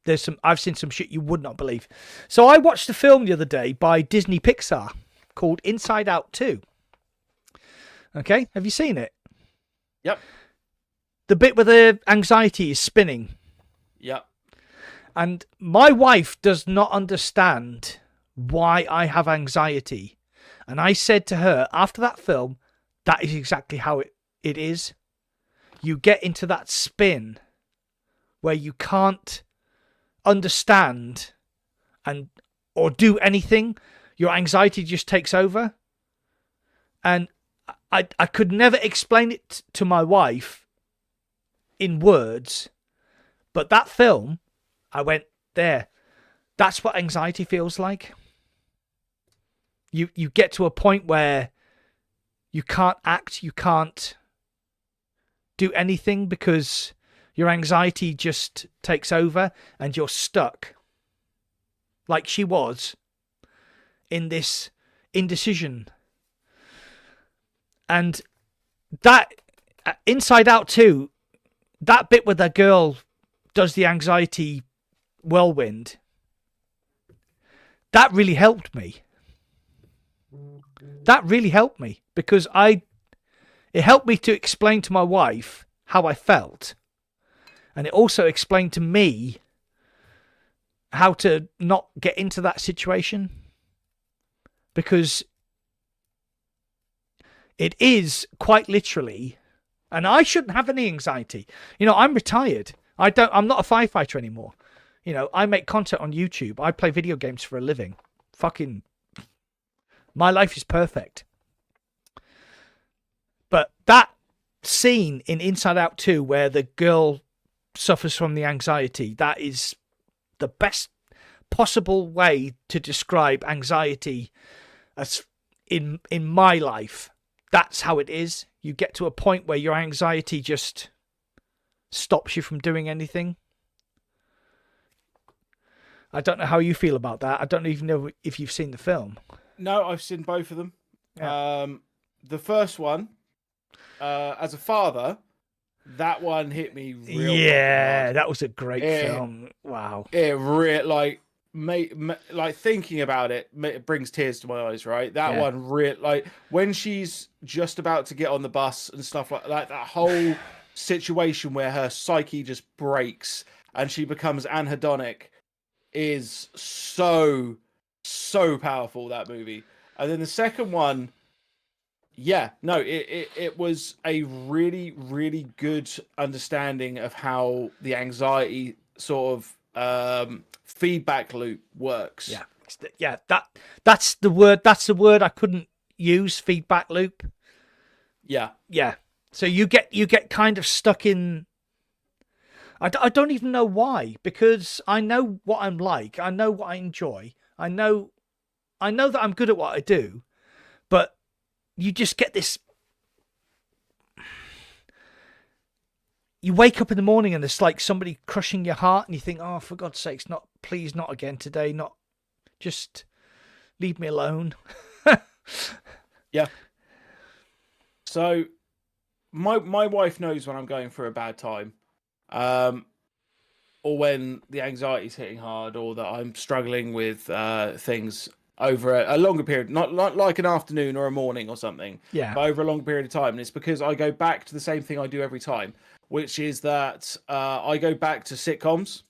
I've seen some shit you would not believe. So I watched a film the other day by Disney Pixar called Inside Out 2. Okay, have you seen it? Yep. The bit where the anxiety is spinning. Yep. And my wife does not understand why I have anxiety. And I said to her, after that film, that is exactly how it is. You get into that spin where you can't understand or do anything. Your anxiety just takes over. And I could never explain it to my wife in words, but that film, I went, there, that's what anxiety feels like. You get to a point where you can't act, you can't do anything because your anxiety just takes over and you're stuck. Like she was in this indecision. And that Inside Out 2, that bit where the girl does the anxiety whirlwind, that really helped me. That really helped me because it helped me to explain to my wife how I felt. And it also explained to me how to not get into that situation. Because it is quite literally, and I shouldn't have any anxiety. You know, I'm retired. I'm not a firefighter anymore. You know, I make content on YouTube. I play video games for a living. Fucking, my life is perfect. But that scene in Inside Out 2 where the girl suffers from the anxiety, that is the best possible way to describe anxiety as in my life. That's how it is. You get to a point where your anxiety just stops you from doing anything. I don't know how you feel about that. I don't even know if you've seen the film. No, I've seen both of them. Yeah. The first one, as a father, that one hit me real hard. That was a great film. Wow. It really, like thinking about it, it brings tears to my eyes, right? That one really, like when she's just about to get on the bus and stuff like that, that whole situation where her psyche just breaks and she becomes anhedonic is so powerful, that movie. And then the second one, it was a really, really good understanding of how the anxiety sort of feedback loop works. That's the word I couldn't use, feedback loop. Yeah. So you get kind of stuck in. I don't even know why, because I know what I'm like. I know what I enjoy. I know that I'm good at what I do, but you just get this. You wake up in the morning and it's like somebody crushing your heart, and you think, "Oh, for God's sakes, please not again today. Not, just leave me alone." Yeah. So, my wife knows when I'm going through a bad time. or when the anxiety's hitting hard, or that I'm struggling with things over a longer period, not like an afternoon or a morning or something, Yeah. but over a long period of time. And it's because I go back to the same thing I do every time, which is that I go back to sitcoms.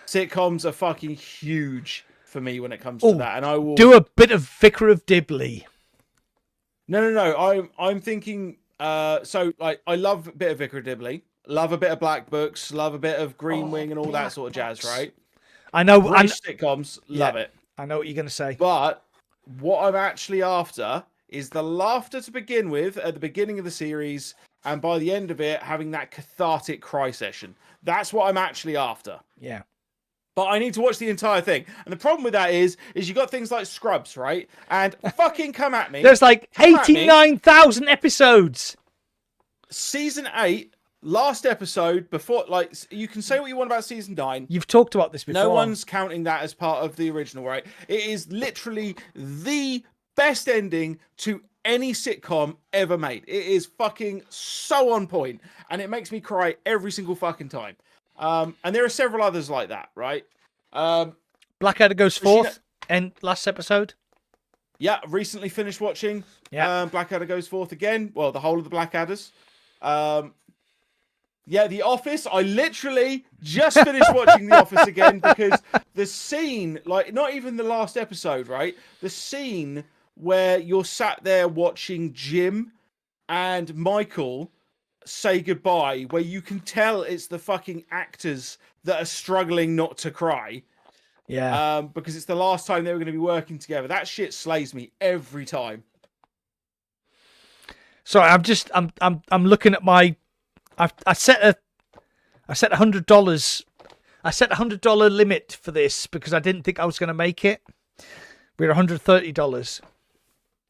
Sitcoms are fucking huge for me when it comes to that, and I will do a bit of Vicar of Dibley. No. I'm thinking. So like, I love a bit of Vicar of Dibley, love a bit of Black Books, love a bit of Green Wing, and all that sort of jazz. Right? I know. British sitcoms, love it. I know what you're going to say. But what I'm actually after is the laughter to begin with at the beginning of the series, and by the end of it, having that cathartic cry session. That's what I'm actually after. Yeah. But I need to watch the entire thing. And the problem with that is you got things like Scrubs, right? And fucking come at me. There's like 89,000 episodes. Season 8, last episode, before, like, you can say what you want about season 9. You've talked about this before. No one's counting that as part of the original, right? It is literally the best ending to any sitcom ever made. It is fucking so on point, and it makes me cry every single fucking time. And there are several others like that, right? Blackadder goes forth, and last episode. Yeah, recently finished watching. Yeah, Blackadder goes forth again. Well, the whole of the Blackadders. Yeah, The Office. I literally just finished watching The Office again because the scene, like, not even the last episode, right? The scene where you're sat there watching Jim and Michael say goodbye, where you can tell it's the fucking actors that are struggling not to cry. Yeah. Because it's the last time they were going to be working together. That shit slays me every time. Sorry, I'm looking at my. I set $100. I set $100 limit for this because I didn't think I was going to make it. We're $130.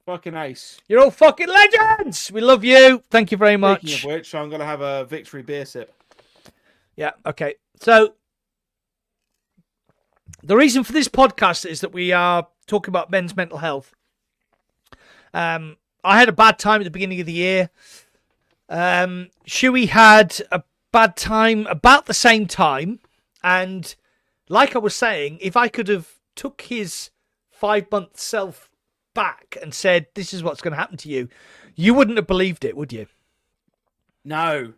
Fucking ace. You're all fucking legends. We love you. Thank you very much. Speaking of which, I'm going to have a victory beer sip. Yeah. Okay. So the reason for this podcast is that we are talking about men's mental health. I had a bad time at the beginning of the year. Shuey had a bad time about the same time, and like I was saying, if I could have took his 5-month self back and said, this is what's going to happen to you, you wouldn't have believed it, would you? No,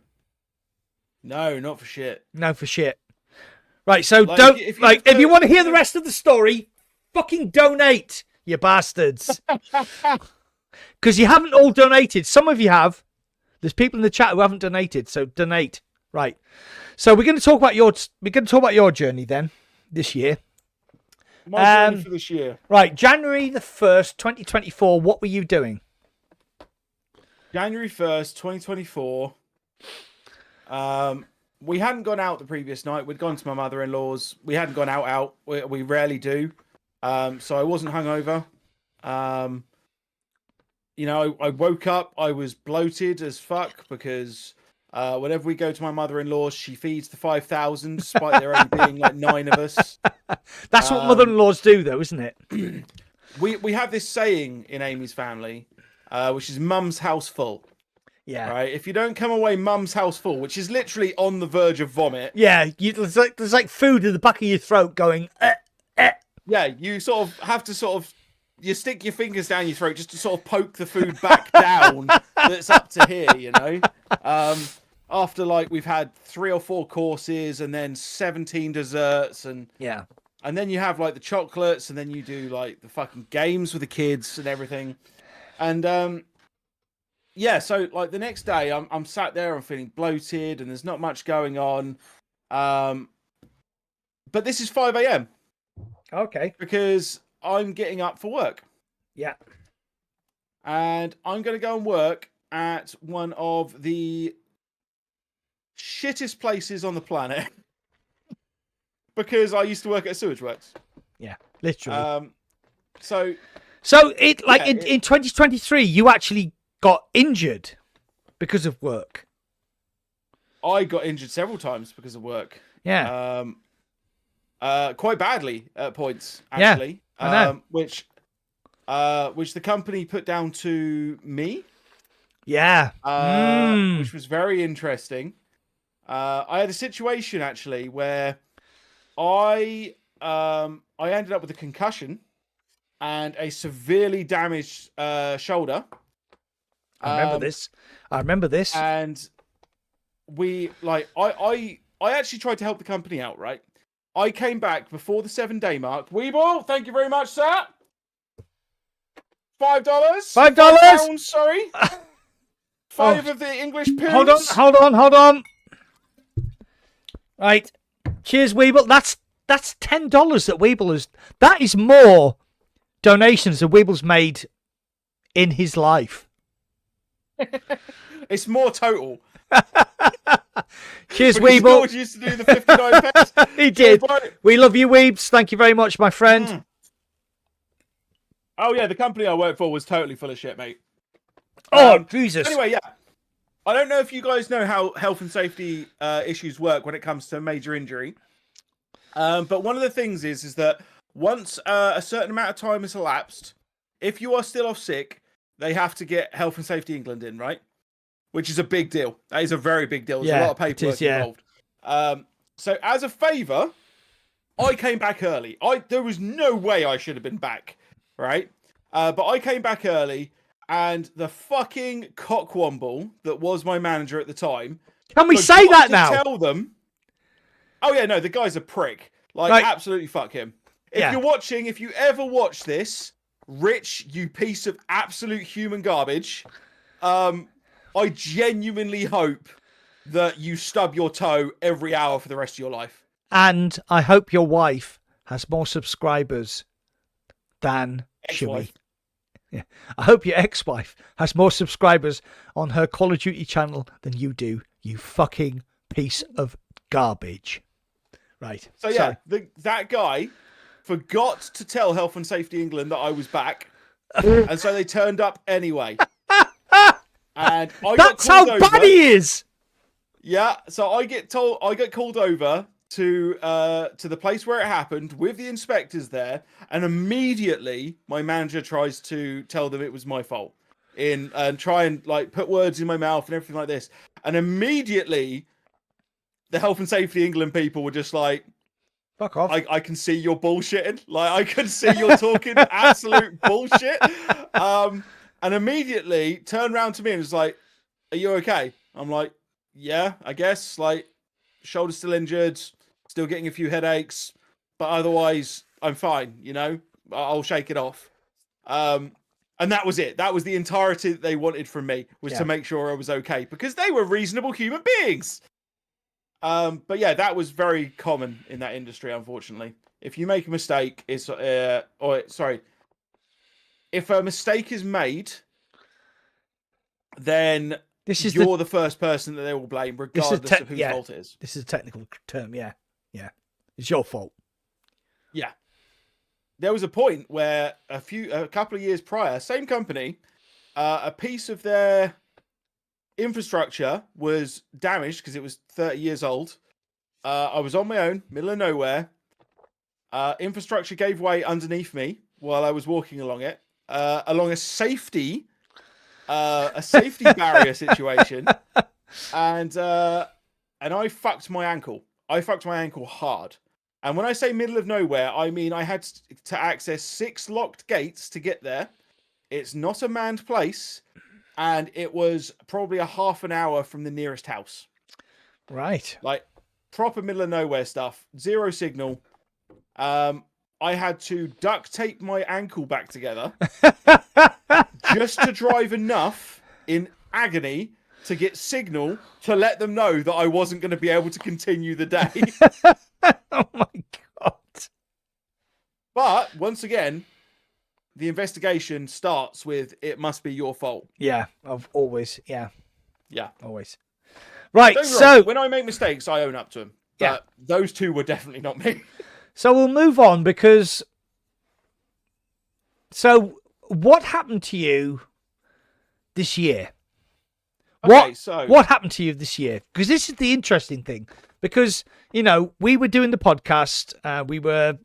not for shit. No, for shit. Right, so like, if you want to hear the rest of the story, fucking donate, you bastards. Because you haven't all donated. Some of you have. There's people in the chat who haven't donated, so donate. Right. So we're going to talk about your journey then this year. My journey for this year. Right, January the 1st, 2024. What were you doing? January 1st, 2024. We hadn't gone out the previous night. We'd gone to my mother-in-law's. We hadn't gone out. We rarely do. So I wasn't hungover. I woke up. I was bloated as fuck because whenever we go to my mother-in-law's, she feeds the 5,000, despite there only being like 9 of us. That's what mother-in-laws do, though, isn't it? We have this saying in Amy's family, which is "Mum's house full." Yeah. Right. If you don't come away Mum's house full, which is literally on the verge of vomit. Yeah. There's like food in the back of your throat going. Yeah. You sort of have to you stick your fingers down your throat just to sort of poke the food back down that's up to here, you know. After like we've had 3 or 4 courses and then 17 desserts and then you have like the chocolates and then you do like the fucking games with the kids and everything. And so like the next day I'm sat there, I'm feeling bloated and there's not much going on. But this is 5 a.m. Okay. Because I'm getting up for work. Yeah. And I'm going to go and work at one of the shittest places on the planet. Because I used to work at a sewage works. Yeah, literally. So in 2023, you actually got injured because of work. I got injured several times because of work. Yeah. Quite badly at points, actually. Yeah, I know. Which the company put down to me. Yeah. Which was very interesting. I had a situation actually where I ended up with a concussion and a severely damaged shoulder. I remember this. And I actually tried to help the company out, right? I came back before the 7-day mark. Weeble, thank you very much, sir. $5. $5. Sorry. Five of the English pounds. Hold on. Right. Cheers, Weeble. That's $10 that Weeble has. That is more donations that Weeble's made in his life. It's more total. Cheers, Because Weeble. George used to do the 59 pence. He did. Cheers, We love you, Weebs. Thank you very much, my friend. Oh yeah, the company I worked for was totally full of shit, mate. Oh, Jesus. Anyway, yeah. I don't know if you guys know how health and safety issues work when it comes to major injury. But one of the things is that once a certain amount of time has elapsed, if you are still off sick, they have to get Health and Safety England in, right? Which is a big deal. That is a very big deal. There's a lot of paperwork involved. So as a favour, I came back early. There was no way I should have been back, right? But I came back early, and the fucking cockwomble that was my manager at the time. Can we say that now? Tell them. Oh yeah, no, the guy's a prick. Like, absolutely fuck him. If you're watching, if you ever watch this, Rich, you piece of absolute human garbage, I genuinely hope that you stub your toe every hour for the rest of your life. And I hope your wife has more subscribers than Shui. Yeah. I hope your ex-wife has more subscribers on her Call of Duty channel than you do, you fucking piece of garbage. Right. So yeah, that guy forgot to tell Health and Safety England that I was back, and so they turned up anyway. And that's how bad he is. Yeah, so I get called over to the place where it happened with the inspectors there, and immediately my manager tries to tell them it was my fault and try and like put words in my mouth and everything like this. And immediately the Health and Safety England people were just like, fuck off. I can see you're bullshitting. Like, I can see you're talking absolute bullshit. And immediately turned around to me and was like, are you okay? I'm like, yeah, I guess. Like, shoulder still injured, still getting a few headaches, but otherwise I'm fine, you know? I'll shake it off. And that was it. That was the entirety that they wanted from me, was to make sure I was okay, because they were reasonable human beings. But yeah, that was very common in that industry, unfortunately. If you make a mistake, if a mistake is made, then you're the first person that they will blame, regardless of whose fault it is. This is a technical term, yeah. It's your fault. Yeah. There was a point where a couple of years prior, same company, a piece of their infrastructure was damaged because it was 30 years old. I was on my own, middle of nowhere. Infrastructure gave way underneath me while I was walking along it, along a safety barrier situation, and I fucked my ankle. I fucked my ankle hard. And when I say middle of nowhere, I mean I had to access 6 locked gates to get there. It's not a manned place. And it was probably a half an hour from the nearest house. Right. Like, proper middle of nowhere stuff. Zero signal. I had to duct tape my ankle back together just to drive enough in agony to get signal to let them know that I wasn't going to be able to continue the day. Oh my God. But, once again, the investigation starts with, it must be your fault. Yeah, I've always, yeah, always. Right, so when I make mistakes, I own up to them. But those two were definitely not me. So we'll move on, because, so what happened to you this year? Okay, what happened to you this year? Because this is the interesting thing. Because, you know, we were doing the podcast, we were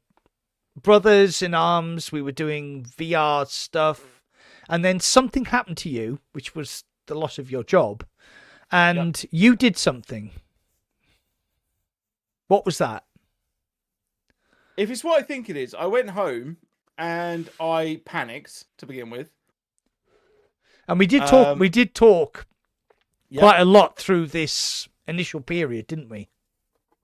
brothers in arms, we were doing VR stuff, and then something happened to you, which was the loss of your job, and you did something What was that? If it's what I think it is, I went home and I panicked to begin with. And we did talk. We did talk Yeah. quite a lot through this initial period, didn't we?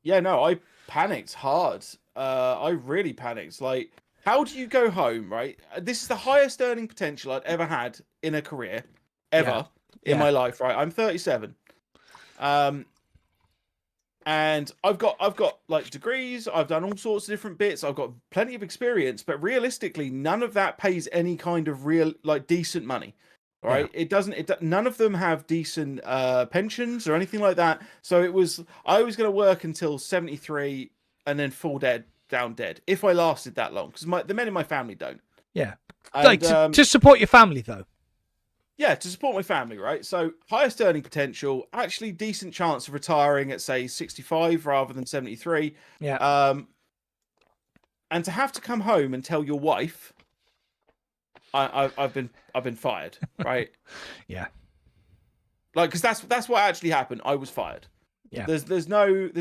Yeah, no, I panicked hard. I really panicked. Like, how do you go home, right? This is the highest earning potential I'd ever had in a career, ever in my life, right? I'm 37. And I've got like degrees, I've done all sorts of different bits, I've got plenty of experience, but realistically, none of that pays any kind of real, like, decent money. Right? Yeah. None of them have decent pensions or anything like that. So I was going to work until 73 and then fall down dead if I lasted that long, because the men in my family don't. Yeah. And, like to support your family, though. Yeah, to support my family, right? So highest earning potential, actually decent chance of retiring at, say, 65 rather than 73. Yeah. And to have to come home and tell your wife, I've been fired, right? Yeah. Like, because that's what actually happened. I was fired. Yeah. There's no.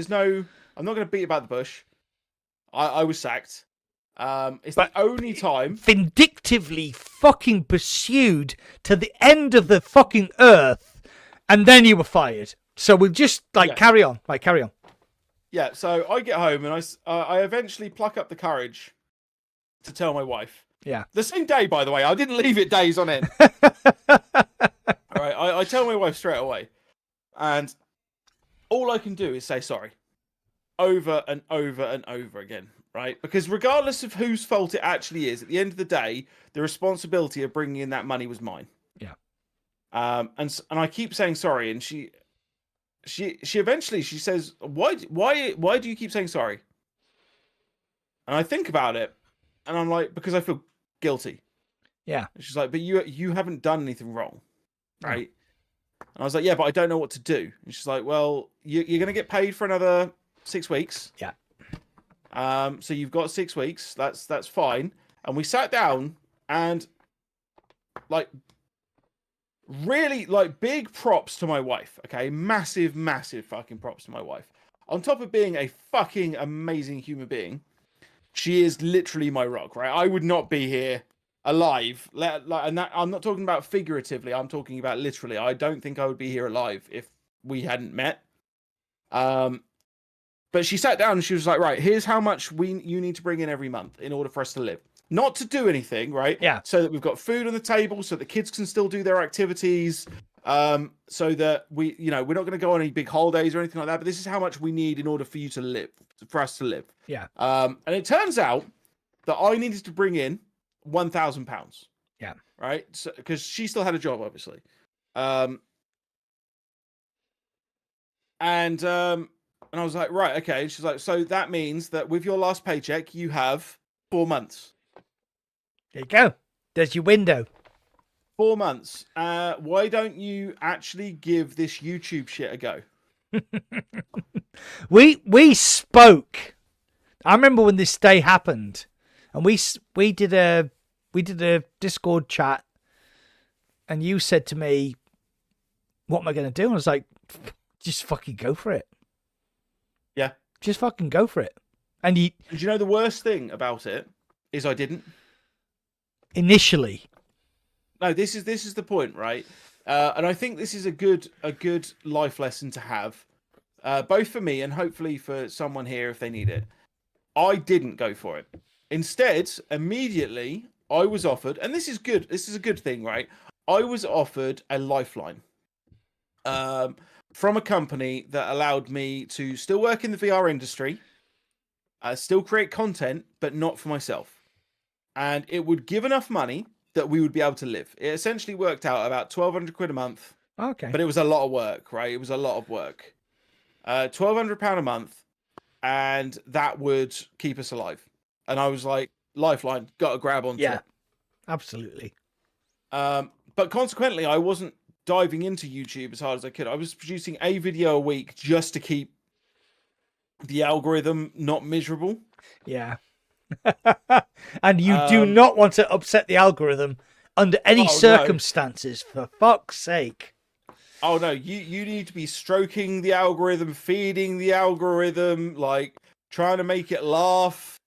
I'm not going to beat about the bush. I was sacked. It's the only time. Vindictively fucking pursued to the end of the fucking earth, and then you were fired. So we'll just carry on. Like, carry on. Yeah. So I get home and I eventually pluck up the courage to tell my wife. Yeah. The same day, by the way. I didn't leave it days on end. All right. I tell my wife straight away, and all I can do is say sorry, over and over and over again. Right? Because regardless of whose fault it actually is, at the end of the day, the responsibility of bringing in that money was mine. Yeah. And I keep saying sorry, and she eventually says, why do you keep saying sorry? And I think about it, and I'm like, because I feel guilty. Yeah. And she's like, but you haven't done anything wrong, right? And I was like, yeah, but I don't know what to do. And she's like, well, you're going to get paid for another 6 weeks. Yeah. So you've got 6 weeks. That's fine. And we sat down and, like, really, like, big props to my wife. Okay, massive fucking props to my wife. On top of being a fucking amazing human being, she is literally my rock. Right, I would not be here alive. And that, I'm not talking about figuratively. I'm talking about literally. I don't think I would be here alive if we hadn't met. But she sat down and she was like, right, here's how much you need to bring in every month in order for us to live. Not to do anything, right? Yeah. So that we've got food on the table, so the kids can still do their activities, so that we're not going to go on any big holidays or anything like that. But this is how much we need in order for you to live, for us to live. Yeah. And it turns out that I needed to bring in £1,000. Yeah. Right? So, because she still had a job, obviously. And I was like, right, okay. And she's like, so that means that with your last paycheck, you have 4 months. There you go. There's your window. 4 months. Why don't you actually give this YouTube shit a go? We spoke. I remember when this day happened, and we did a Discord chat, and you said to me, "What am I going to do?" And I was like, "Just fucking go for it." Yeah. Just fucking go for it. And you know the worst thing about it is I didn't. Initially. No, this is the point, right? And I think this is a good life lesson to have, both for me and hopefully for someone here if they need it. I didn't go for it. Instead, immediately I was offered, and this is good. This is a good thing, right? I was offered a lifeline from a company that allowed me to still work in the VR industry, still create content, but not for myself. And it would give enough money that we would be able to live. It essentially worked out about 1,200 quid a month. Okay. But it was a lot of work, right? It was a lot of work. £1,200 a month, and that would keep us alive. And I was like, lifeline, got to grab onto it. Absolutely. But consequently, I wasn't diving into YouTube as hard as I could. I was producing a video a week just to keep the algorithm not miserable. Yeah. And you do not want to upset the algorithm under any circumstances, no. For fuck's sake. Oh no, you need to be stroking the algorithm, feeding the algorithm, like trying to make it laugh,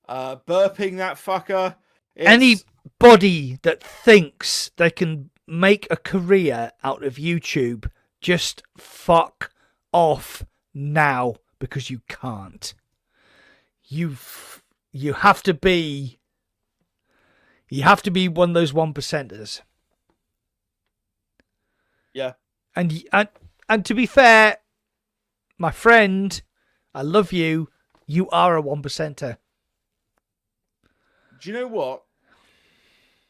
burping that fucker. It's Anybody that thinks they can make a career out of YouTube, just fuck off now, because you can't. You have to be one of those 1%ers. yeah. And to be fair, my friend, I love you. You are a 1%er. Do you know what?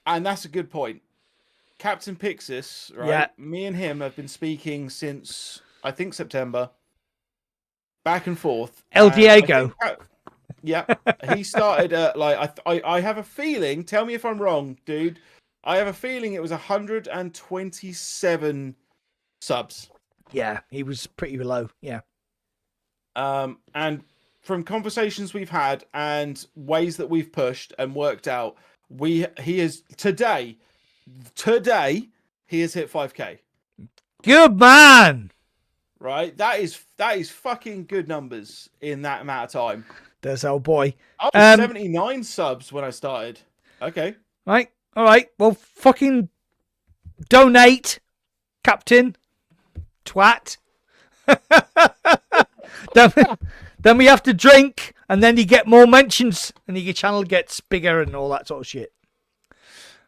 And that's a good point. Captain Pixis, right? Yeah. Me and him have been speaking since I think September, back and forth. El Diego. Yeah, he started like I have a feeling. Tell me if I'm wrong, dude. I have a feeling it was 127 subs. Yeah, he was pretty low. Yeah. And from conversations we've had and ways that we've pushed and worked out, he is today he has hit 5K. Good man. Right? That is fucking good numbers in that amount of time. There's old boy. I was 79 subs when I started. Okay. Right. All right. Well, fucking donate, Captain. Twat. then we have to drink, and then you get more mentions, and your channel gets bigger and all that sort of shit.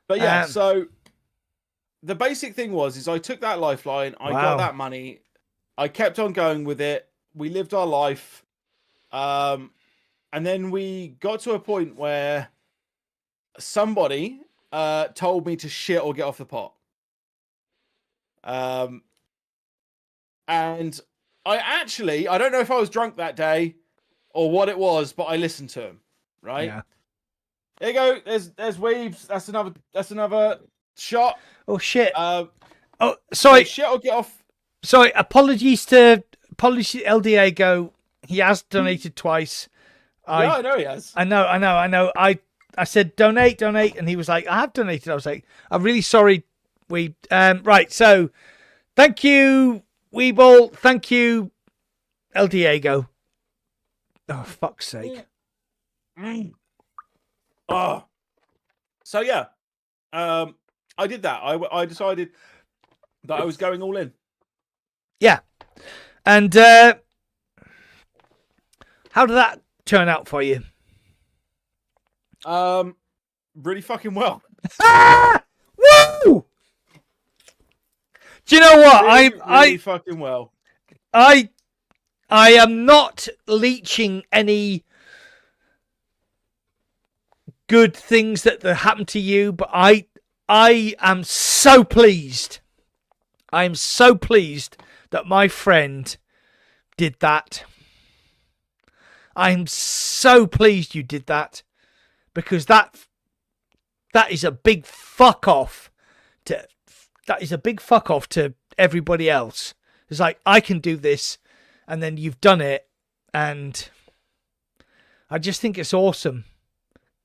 But yeah, so the basic thing is I took that lifeline, I got that money, I kept on going with it, we lived our life, and then we got to a point where somebody told me to shit or get off the pot. And I don't know if I was drunk that day or what it was, but I listened to him, right? Yeah. There you go. There's Weebs. That's another shot. Oh shit. Oh, sorry. Shit or get off. Sorry. Apologies to El Diego. He has donated twice. Yeah, I know he has. I know. I said donate, and he was like, I have donated. I was like, I'm really sorry. Right. So, thank you, Weeble. Thank you, El Diego. Oh, fuck's sake. Oh. So yeah, I did that. I decided that I was going all in. Yeah. And how did that turn out for you? Really fucking well. Woo! Do you know what? Really fucking well. I am not leeching any good things that happened to you, but I am so pleased. I am so pleased that my friend did that. I'm so pleased you did that, because that is a big fuck off to everybody else. It's like, I can do this, and then you've done it, and I just think it's awesome.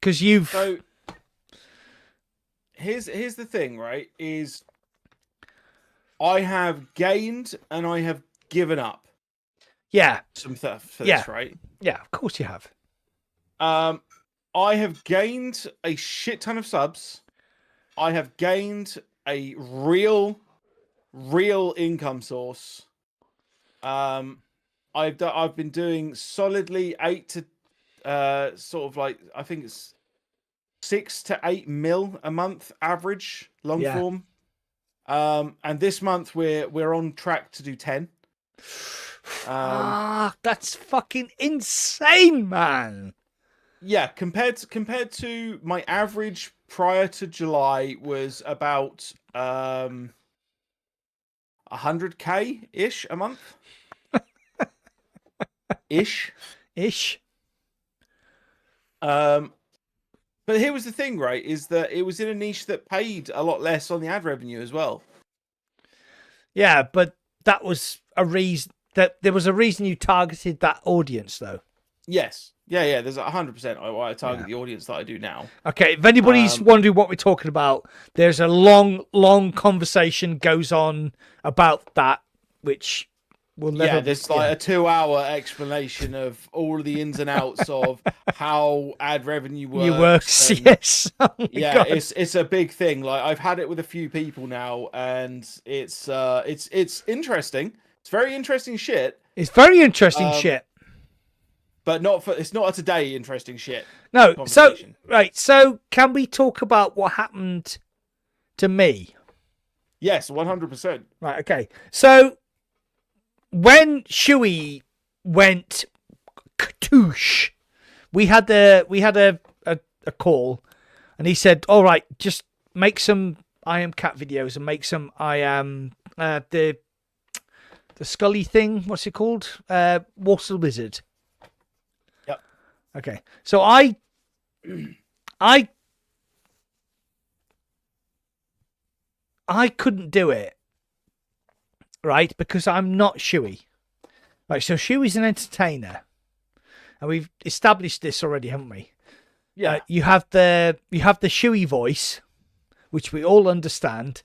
Because So here's the thing, right? Is I have gained and I have given up. Yeah. Some stuff for this, right? Yeah, of course you have. I have gained a shit ton of subs. I have gained a real income source. I've been doing solidly 8 to sort of like, I think it's 6 to 8 mil a month average long form. And this month we're on track to do 10. That's fucking insane, man. Yeah, compared to my average prior to July was about 100K ish a month. Ish. But here was the thing, right? Is that it was in a niche that paid a lot less on the ad revenue as well. Yeah, but that was a reason. That there was a reason you targeted that audience, though. Yes. Yeah. There's 100%. I target the audience that I do now. Okay, if anybody's wondering what we're talking about, there's a long conversation goes on about that, which will never. Yeah, there's like a 2-hour explanation of all of the ins and outs of how ad revenue works. Yes. Oh my yeah, God. it's a big thing. Like I've had it with a few people now, and it's interesting. It's very interesting shit. It's very interesting shit. But it's not a today interesting shit. No, so can we talk about what happened to me? Yes, 100%. Right, okay. So when Shuey went katoosh, we had a call, and he said, "All right, just make some I Am Cat videos and make some I Am the Scully thing. What's it called? Water Wizard." Yep. Okay, so I couldn't do it, right? Because I'm not Shuey. Right, so Shuey's an entertainer, and we've established this already, haven't we? Yeah. You have the Shuey voice, which we all understand,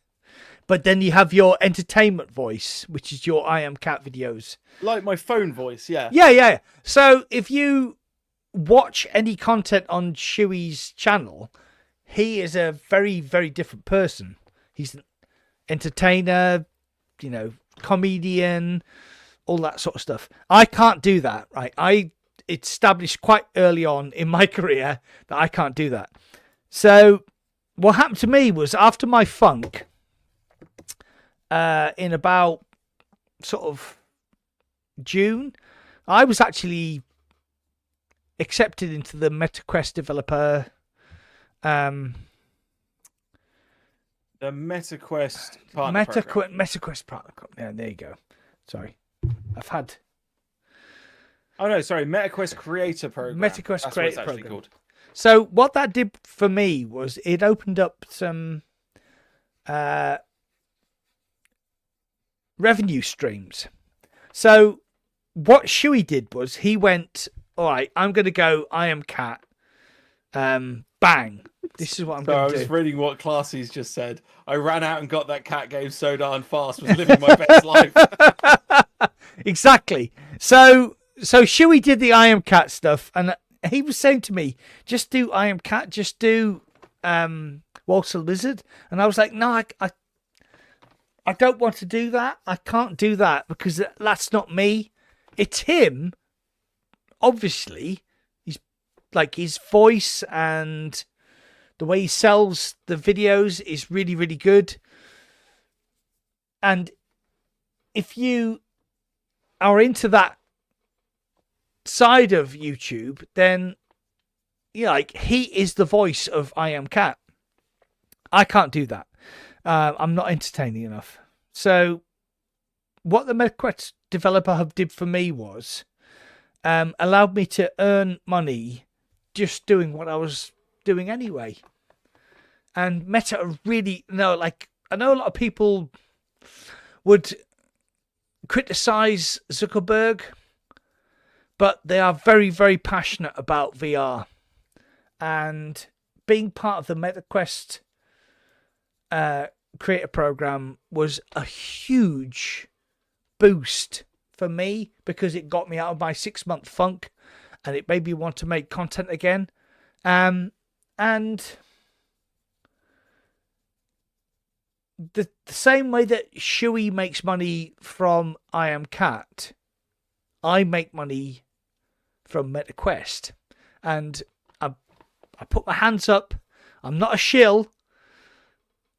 but then you have your entertainment voice, which is your I Am Cat videos. Like my phone voice, yeah. Yeah. So if you watch any content on Shuey's channel, he is a very, very different person. He's an entertainer, comedian, all that sort of stuff. I can't do that, right? I established quite early on in my career that I can't do that. So what happened to me was after my funk, in about sort of June, I was actually accepted into the MetaQuest developer. The MetaQuest partner program. MetaQuest partner. Yeah, there you go. Sorry, I've had. Oh no, sorry, MetaQuest Creator Program. MetaQuest That's Creator what it's Program. called. So what that did for me was it opened up some revenue streams. So what Shuey did was he went, all right, I'm going to go I Am Cat. Bang. This is what I'm going to do. I was reading what Classy's just said. I ran out and got that cat game so darn fast, was living my best life. Exactly. So Shuey did the I Am Cat stuff, and he was saying to me, just do I Am Cat, just do Walter Lizard. And I was like, no, I don't want to do that. I can't do that because that's not me. It's him. Obviously, he's like his voice and the way he sells the videos is really, really good. And if you are into that side of YouTube, then he is the voice of I Am Cat. I can't do that. I'm not entertaining enough. So what the MetaQuest developer hub did for me was allowed me to earn money just doing what I was doing anyway. And Meta are really, I know a lot of people would criticize Zuckerberg, but they are very, very passionate about VR. And being part of the MetaQuest creator program was a huge boost for me because it got me out of my 6-month funk and it made me want to make content again. And the same way that Shuey makes money from I Am Cat, I make money from MetaQuest. And I put my hands up. I'm not a shill.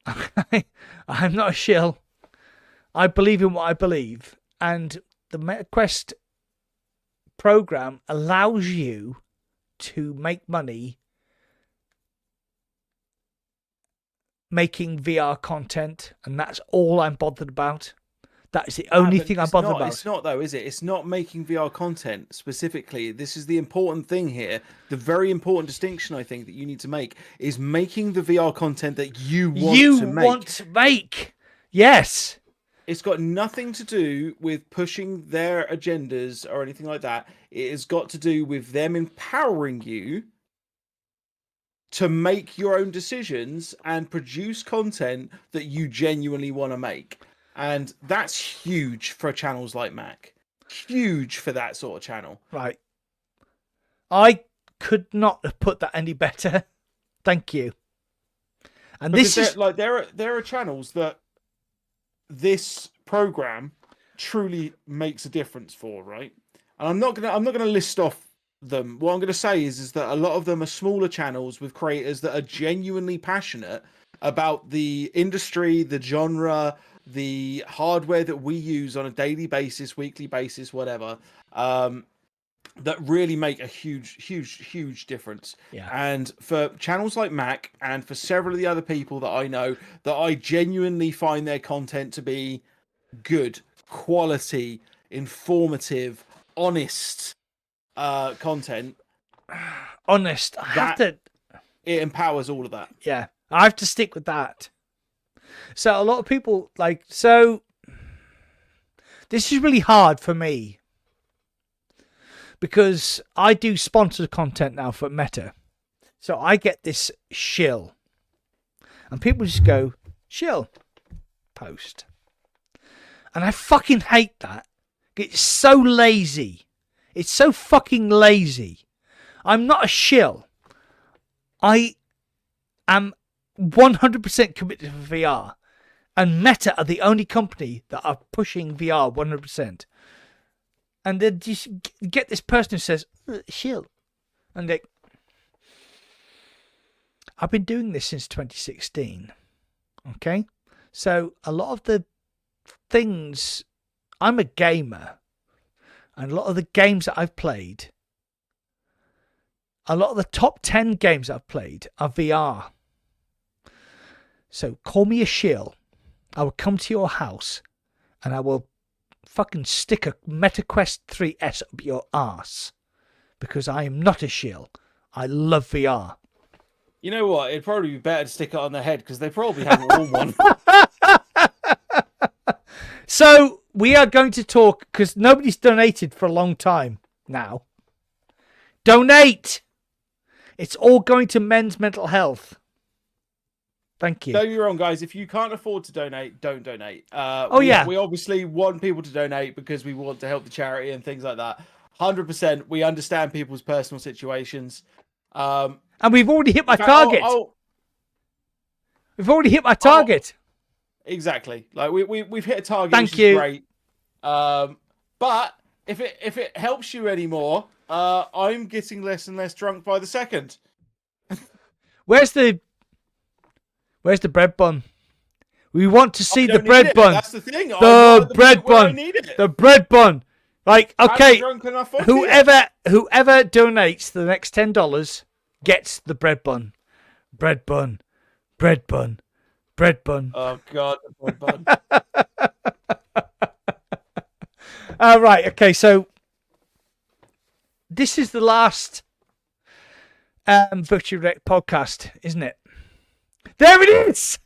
I'm not a shill. I believe in what I believe. And the MetaQuest program allows you to make money making VR content, and that's all I'm bothered about. That is the only thing I'm bothered about. It's not though, is it? It's not making VR content specifically. This is the important thing here. The very important distinction I think that you need to make is making the VR content that you want to make. Yes. It's got nothing to do with pushing their agendas or anything like that. It has got to do with them empowering you to make your own decisions and produce content that you genuinely want to make. And that's huge for channels like Mac. Huge for that sort of channel. Right. I could not have put that any better. Thank you. And because this is like there are channels that this program truly makes a difference for, right? And I'm not gonna list off them. What I'm gonna say is that a lot of them are smaller channels with creators that are genuinely passionate about the industry, the genre, the hardware that we use on a daily basis, weekly basis, whatever. That really make a huge difference. Yeah. And for channels like Mac and for several of the other people that I know, that I genuinely find their content to be good, quality, informative, honest content. Honest. I have to. It empowers all of that. Yeah. I have to stick with that. So a lot of people so this is really hard for me. Because I do sponsored content now for Meta. So I get this shill. And people just go, shill, post. And I fucking hate that. It's so lazy. It's so fucking lazy. I'm not a shill. I am 100% committed to VR. And Meta are the only company that are pushing VR 100%. And then you get this person who says, shill. And I've been doing this since 2016. Okay? So a lot of the things, I'm a gamer. And a lot of the games that I've played, a lot of the top 10 games I've played are VR. So call me a shill. I will come to your house and I will fucking stick a MetaQuest 3S up your arse, because I am not a shill. I love VR. You know what? It'd probably be better to stick it on their head because they probably haven't worn one. So we are going to talk, because nobody's donated for a long time now. Donate! It's all going to men's mental health. Thank you. Don't get me wrong, guys. If you can't afford to donate, don't donate. We obviously want people to donate because we want to help the charity and things like that. 100%. We understand people's personal situations. And we've already hit my target. We've already hit my target. Exactly. Like we've hit a target. Thank which you. Is great. But if it helps you anymore, I'm getting less and less drunk by the second. Where's the bread bun? We want to see the bread bun. That's the thing. The bread bun. The bread bun. Like, okay, whoever donates the next $10 gets the bread bun. Bread bun. Bread bun. Bread bun. Oh God, the bread bun. Right. Okay. So this is the last Virtual Rek't podcast, isn't it? There it is!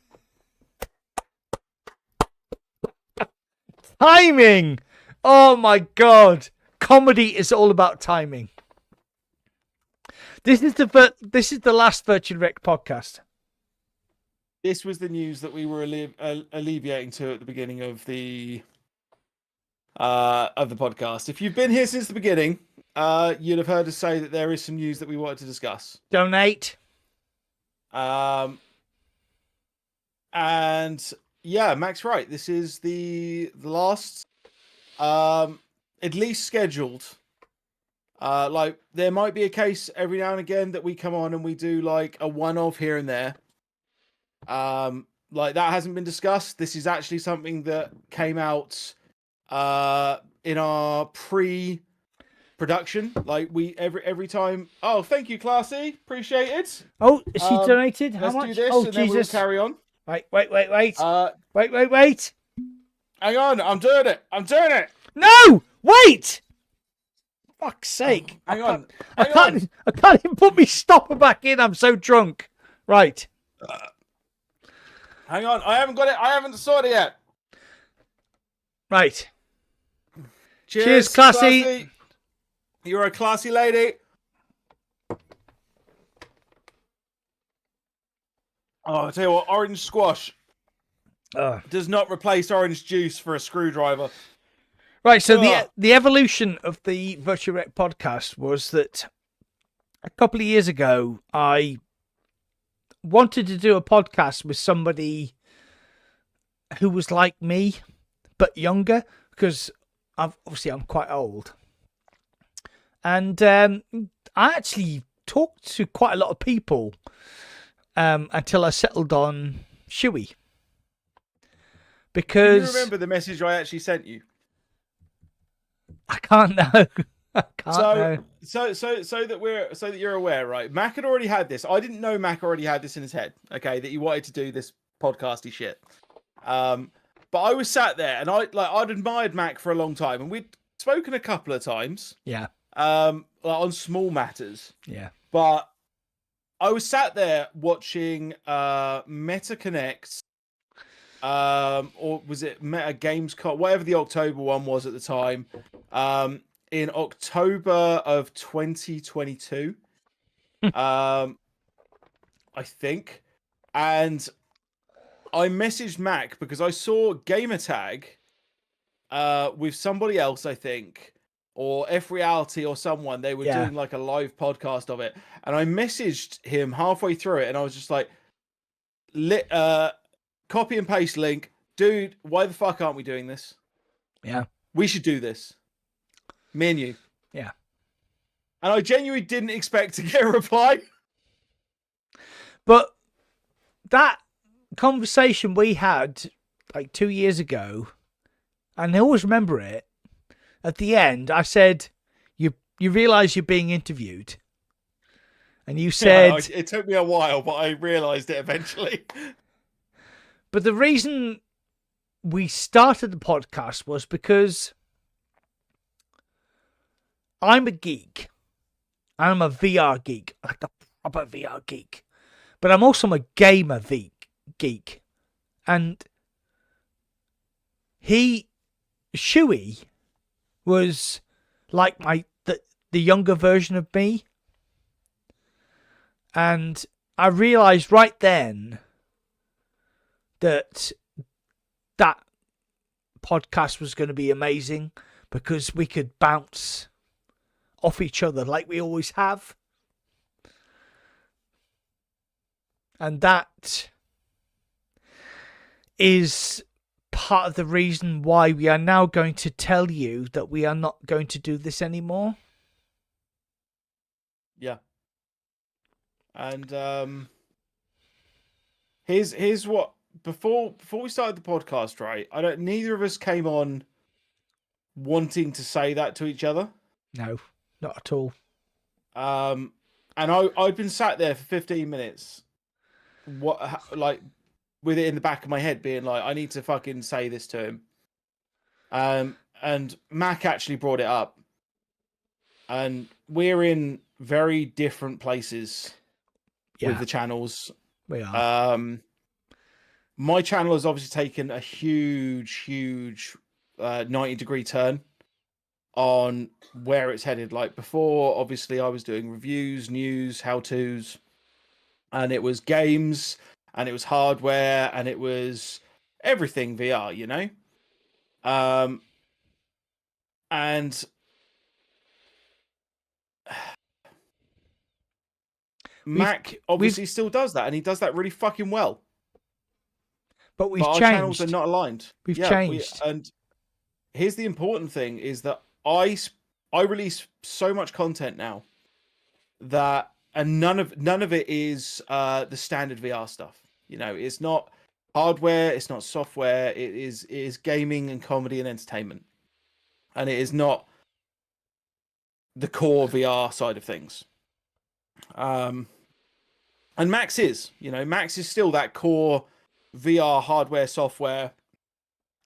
Timing! Oh my God. Comedy is all about timing. This is the last Virtual Rek't podcast. This was the news that we were alleviating to at the beginning of the podcast. If you've been here since the beginning, you'd have heard us say that there is some news that we wanted to discuss. Donate. And yeah, Mac's right. This is the last, at least scheduled. Like there might be a case every now and again that we come on and we do like a one-off here and there. Like that hasn't been discussed. This is actually something that came out in our pre-production. Like we every time. Oh, thank you, Classy. Appreciate it. Oh, she donated. How let's much? do this, oh, and Jesus. then we'll carry on. Wait. Wait. Hang on, I'm doing it. No, wait. Fuck's sake. Hang on. I can't even put my stopper back in. I'm so drunk. Right. Hang on. I haven't got it. I haven't sorted it yet. Right. Cheers, classy. You're a classy lady. Oh, I tell you what, orange squash does not replace orange juice for a screwdriver. Right, so the evolution of the Virtual Rek't podcast was that a couple of years ago, I wanted to do a podcast with somebody who was like me, but younger, because I'm quite old. And I actually talked to quite a lot of people until I settled on Shuey. Because Can you remember the message I actually sent you? I can't know. I can't know. So that you're aware, right? Mac had already had this. I didn't know Mac already had this in his head. Okay, that he wanted to do this podcasty shit. But I was sat there and I'd admired Mac for a long time, and we'd spoken a couple of times. Yeah. On small matters. Yeah. But I was sat there watching Meta Connect, or was it Meta Gamescom, whatever the October one was at the time, in October of 2022, I think. And I messaged Mac because I saw Gamertag with somebody else, I think, or F Reality or someone. They were doing like a live podcast of it, and I messaged him halfway through it, and I was just like, copy and paste link, dude. Why the fuck aren't we doing this? Yeah, we should do this. Me and you. Yeah. And I genuinely didn't expect to get a reply. But that conversation we had like 2 years ago, and I always remember it, at the end I said, you realize you're being interviewed, and you said it took me a while, but I realized it eventually. But the reason we started the podcast was because I'm a geek. I'm a VR geek, like a proper VR geek. But I'm also a gamer geek. And Shuey was like the younger version of me. And I realized right then that podcast was going to be amazing because we could bounce off each other like we always have. And that is part of the reason why we are now going to tell you that we are not going to do this anymore. Yeah. And here's what, before we started the podcast, right? Neither of us came on wanting to say that to each other. No, not at all. And I'd been sat there for 15 minutes, with it in the back of my head, being like, I need to fucking say this to him. And Mac actually brought it up, and we're in very different places with the channels. We are. My channel has obviously taken a huge 90-degree turn on where it's headed. Like before, obviously I was doing reviews, news, how-tos, and it was games, and it was hardware, and it was everything VR, you know? And Mac obviously still does that, and he does that really fucking well. But our channels are not aligned. We've changed. And here's the important thing is that I release so much content now that, and none of it is the standard VR stuff. You know, it's not hardware, it's not software, it is gaming and comedy and entertainment. And it is not the core VR side of things. And Max is still that core VR hardware, software,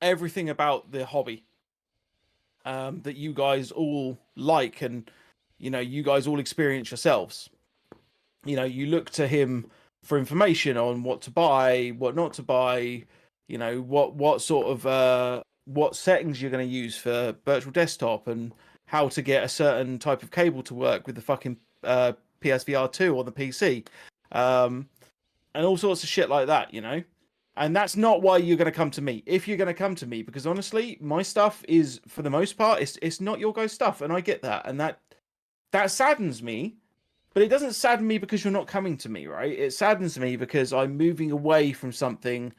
everything about the hobby that you guys all like, and you guys all experience yourselves. You look to him for information on what to buy, what not to buy, what sort of what settings you're going to use for virtual desktop and how to get a certain type of cable to work with the fucking PSVR 2 on the PC, and all sorts of shit like that, you know. And that's not why you're going to come to me. If you're going to come to me, because honestly, my stuff is, for the most part, it's not your guys' stuff, and I get that, and that saddens me. But it doesn't sadden me because you're not coming to me, right? It saddens me because I'm moving away from something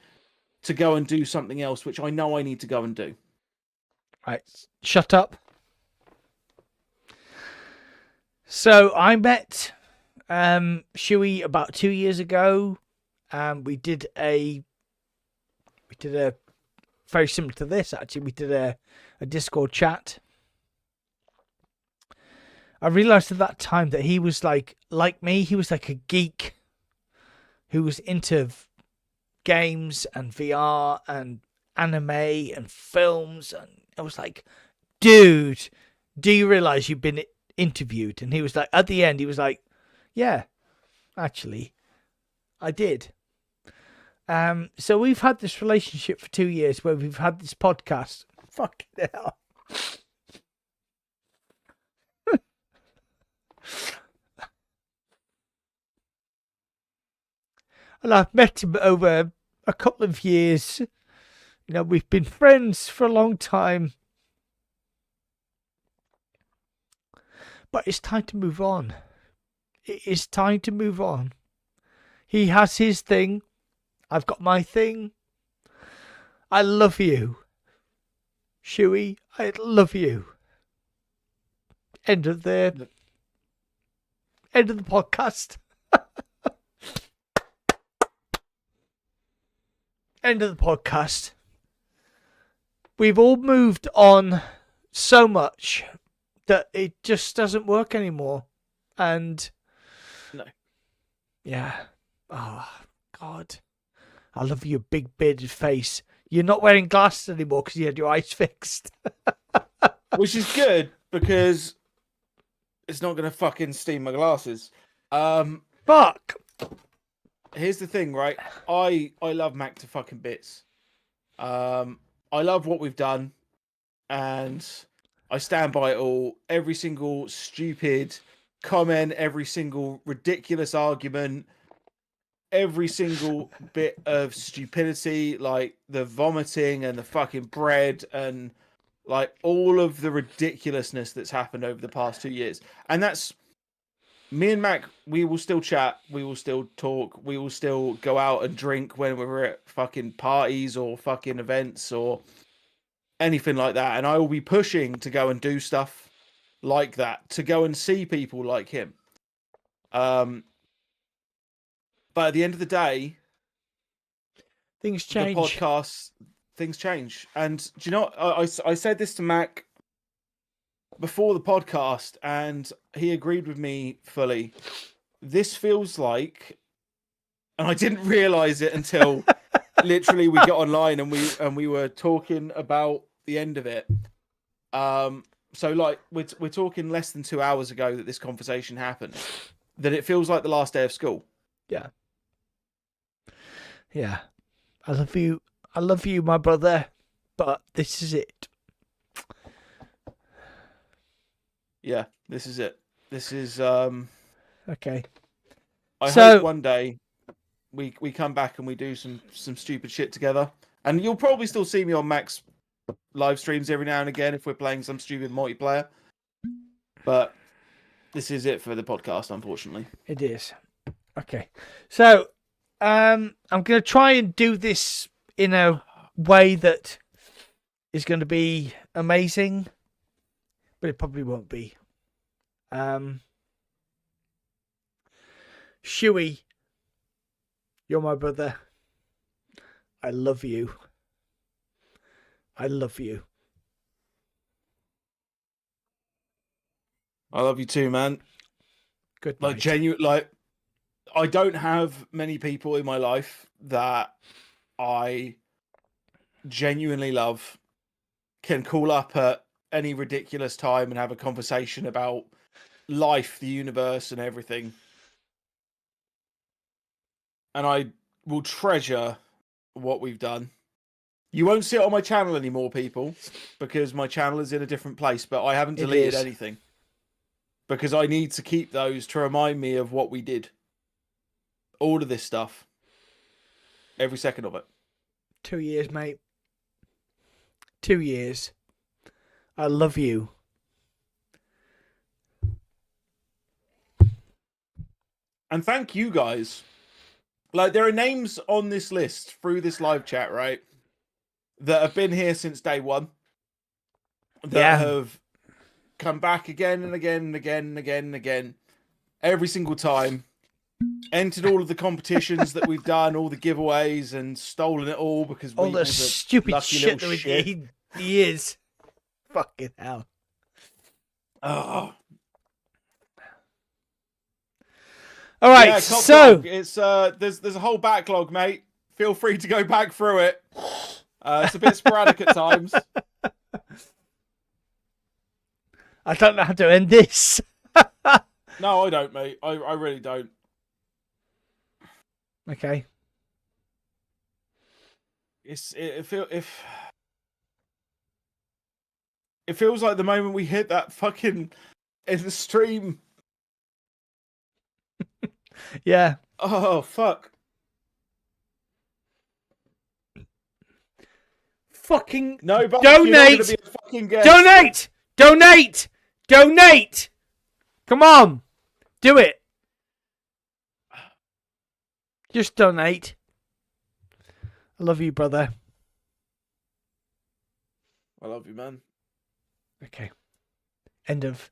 to go and do something else, which I know I need to go and do. Right, shut up. So I met Shuey about 2 years ago. We did a very similar to this, actually. We did a Discord chat. I realized at that time that he was like me. He was like a geek who was into games and VR and anime and films. And I was like, dude, do you realize you've been interviewed? And he was like, at the end, he was like, yeah, actually, I did. So we've had this relationship for 2 years where we've had this podcast. Fucking hell. And I've met him over a couple of years. You know, we've been friends for a long time. But it's time to move on. It is time to move on. He has his thing. I've got my thing. I love you. Shuey, I love you. End of the podcast. End of the podcast. We've all moved on so much that it just doesn't work anymore. And no. Yeah. Oh, God. I love your big bearded face. You're not wearing glasses anymore because you had your eyes fixed. Which is good because it's not going to fucking steam my glasses. Fuck. Here's the thing, right? I love Mac to fucking bits. I love what we've done, and I stand by it all. Every single stupid comment, every single ridiculous argument, every single bit of stupidity, like the vomiting and the fucking bread and like all of the ridiculousness that's happened over the past 2 years. And that's me and Mac. We will still chat. We will still talk. We will still go out and drink when we're at fucking parties or fucking events or anything like that. And I will be pushing to go and do stuff like that, to go and see people like him. But at the end of the day, things change. The podcast, things change. And do you know, I said this to Mac before the podcast, and he agreed with me fully. This feels like, and I didn't realize it until literally we got online and we were talking about the end of it. So like we're talking less than 2 hours ago that this conversation happened. That it feels like the last day of school. Yeah. Yeah. I love you. I love you, my brother. But this is it. Yeah, this is it. This is okay. I hope one day we come back and we do some stupid shit together. And you'll probably still see me on Mac's live streams every now and again if we're playing some stupid multiplayer. But this is it for the podcast, unfortunately. It is. Okay. So I'm gonna try and do this in a way that is going to be amazing, but it probably won't be. Shuey, you're my brother. I love you. I love you. I love you too, man. Good night. Like genuine, like I don't have many people in my life that I genuinely love, can call up at any ridiculous time and have a conversation about life, the universe, and everything. And I will treasure what we've done. You won't see it on my channel anymore, people, because my channel is in a different place, but I haven't deleted anything. Because I need to keep those to remind me of what we did. All of this stuff. Every second of it. 2 years, mate. 2 years. I love you. And thank you guys. Like, there are names on this list through this live chat, right? That have been here since day one. That have come back again and again and again and again and again. Every single time. Entered all of the competitions that we've done, all the giveaways, and stolen it all because all the stupid shit that he is. Fucking hell. Oh. All right, yeah, so it's there's a whole backlog, mate. Feel free to go back through it. It's a bit sporadic at times. I don't know how to end this. No, I don't, mate. I really don't. Okay. It feels like the moment we hit that fucking in the stream. Yeah. Oh fuck. Fucking no, but donate. Donate. Donate. Come on. Do it. Just donate. I love you, brother. I love you, man. Okay. End of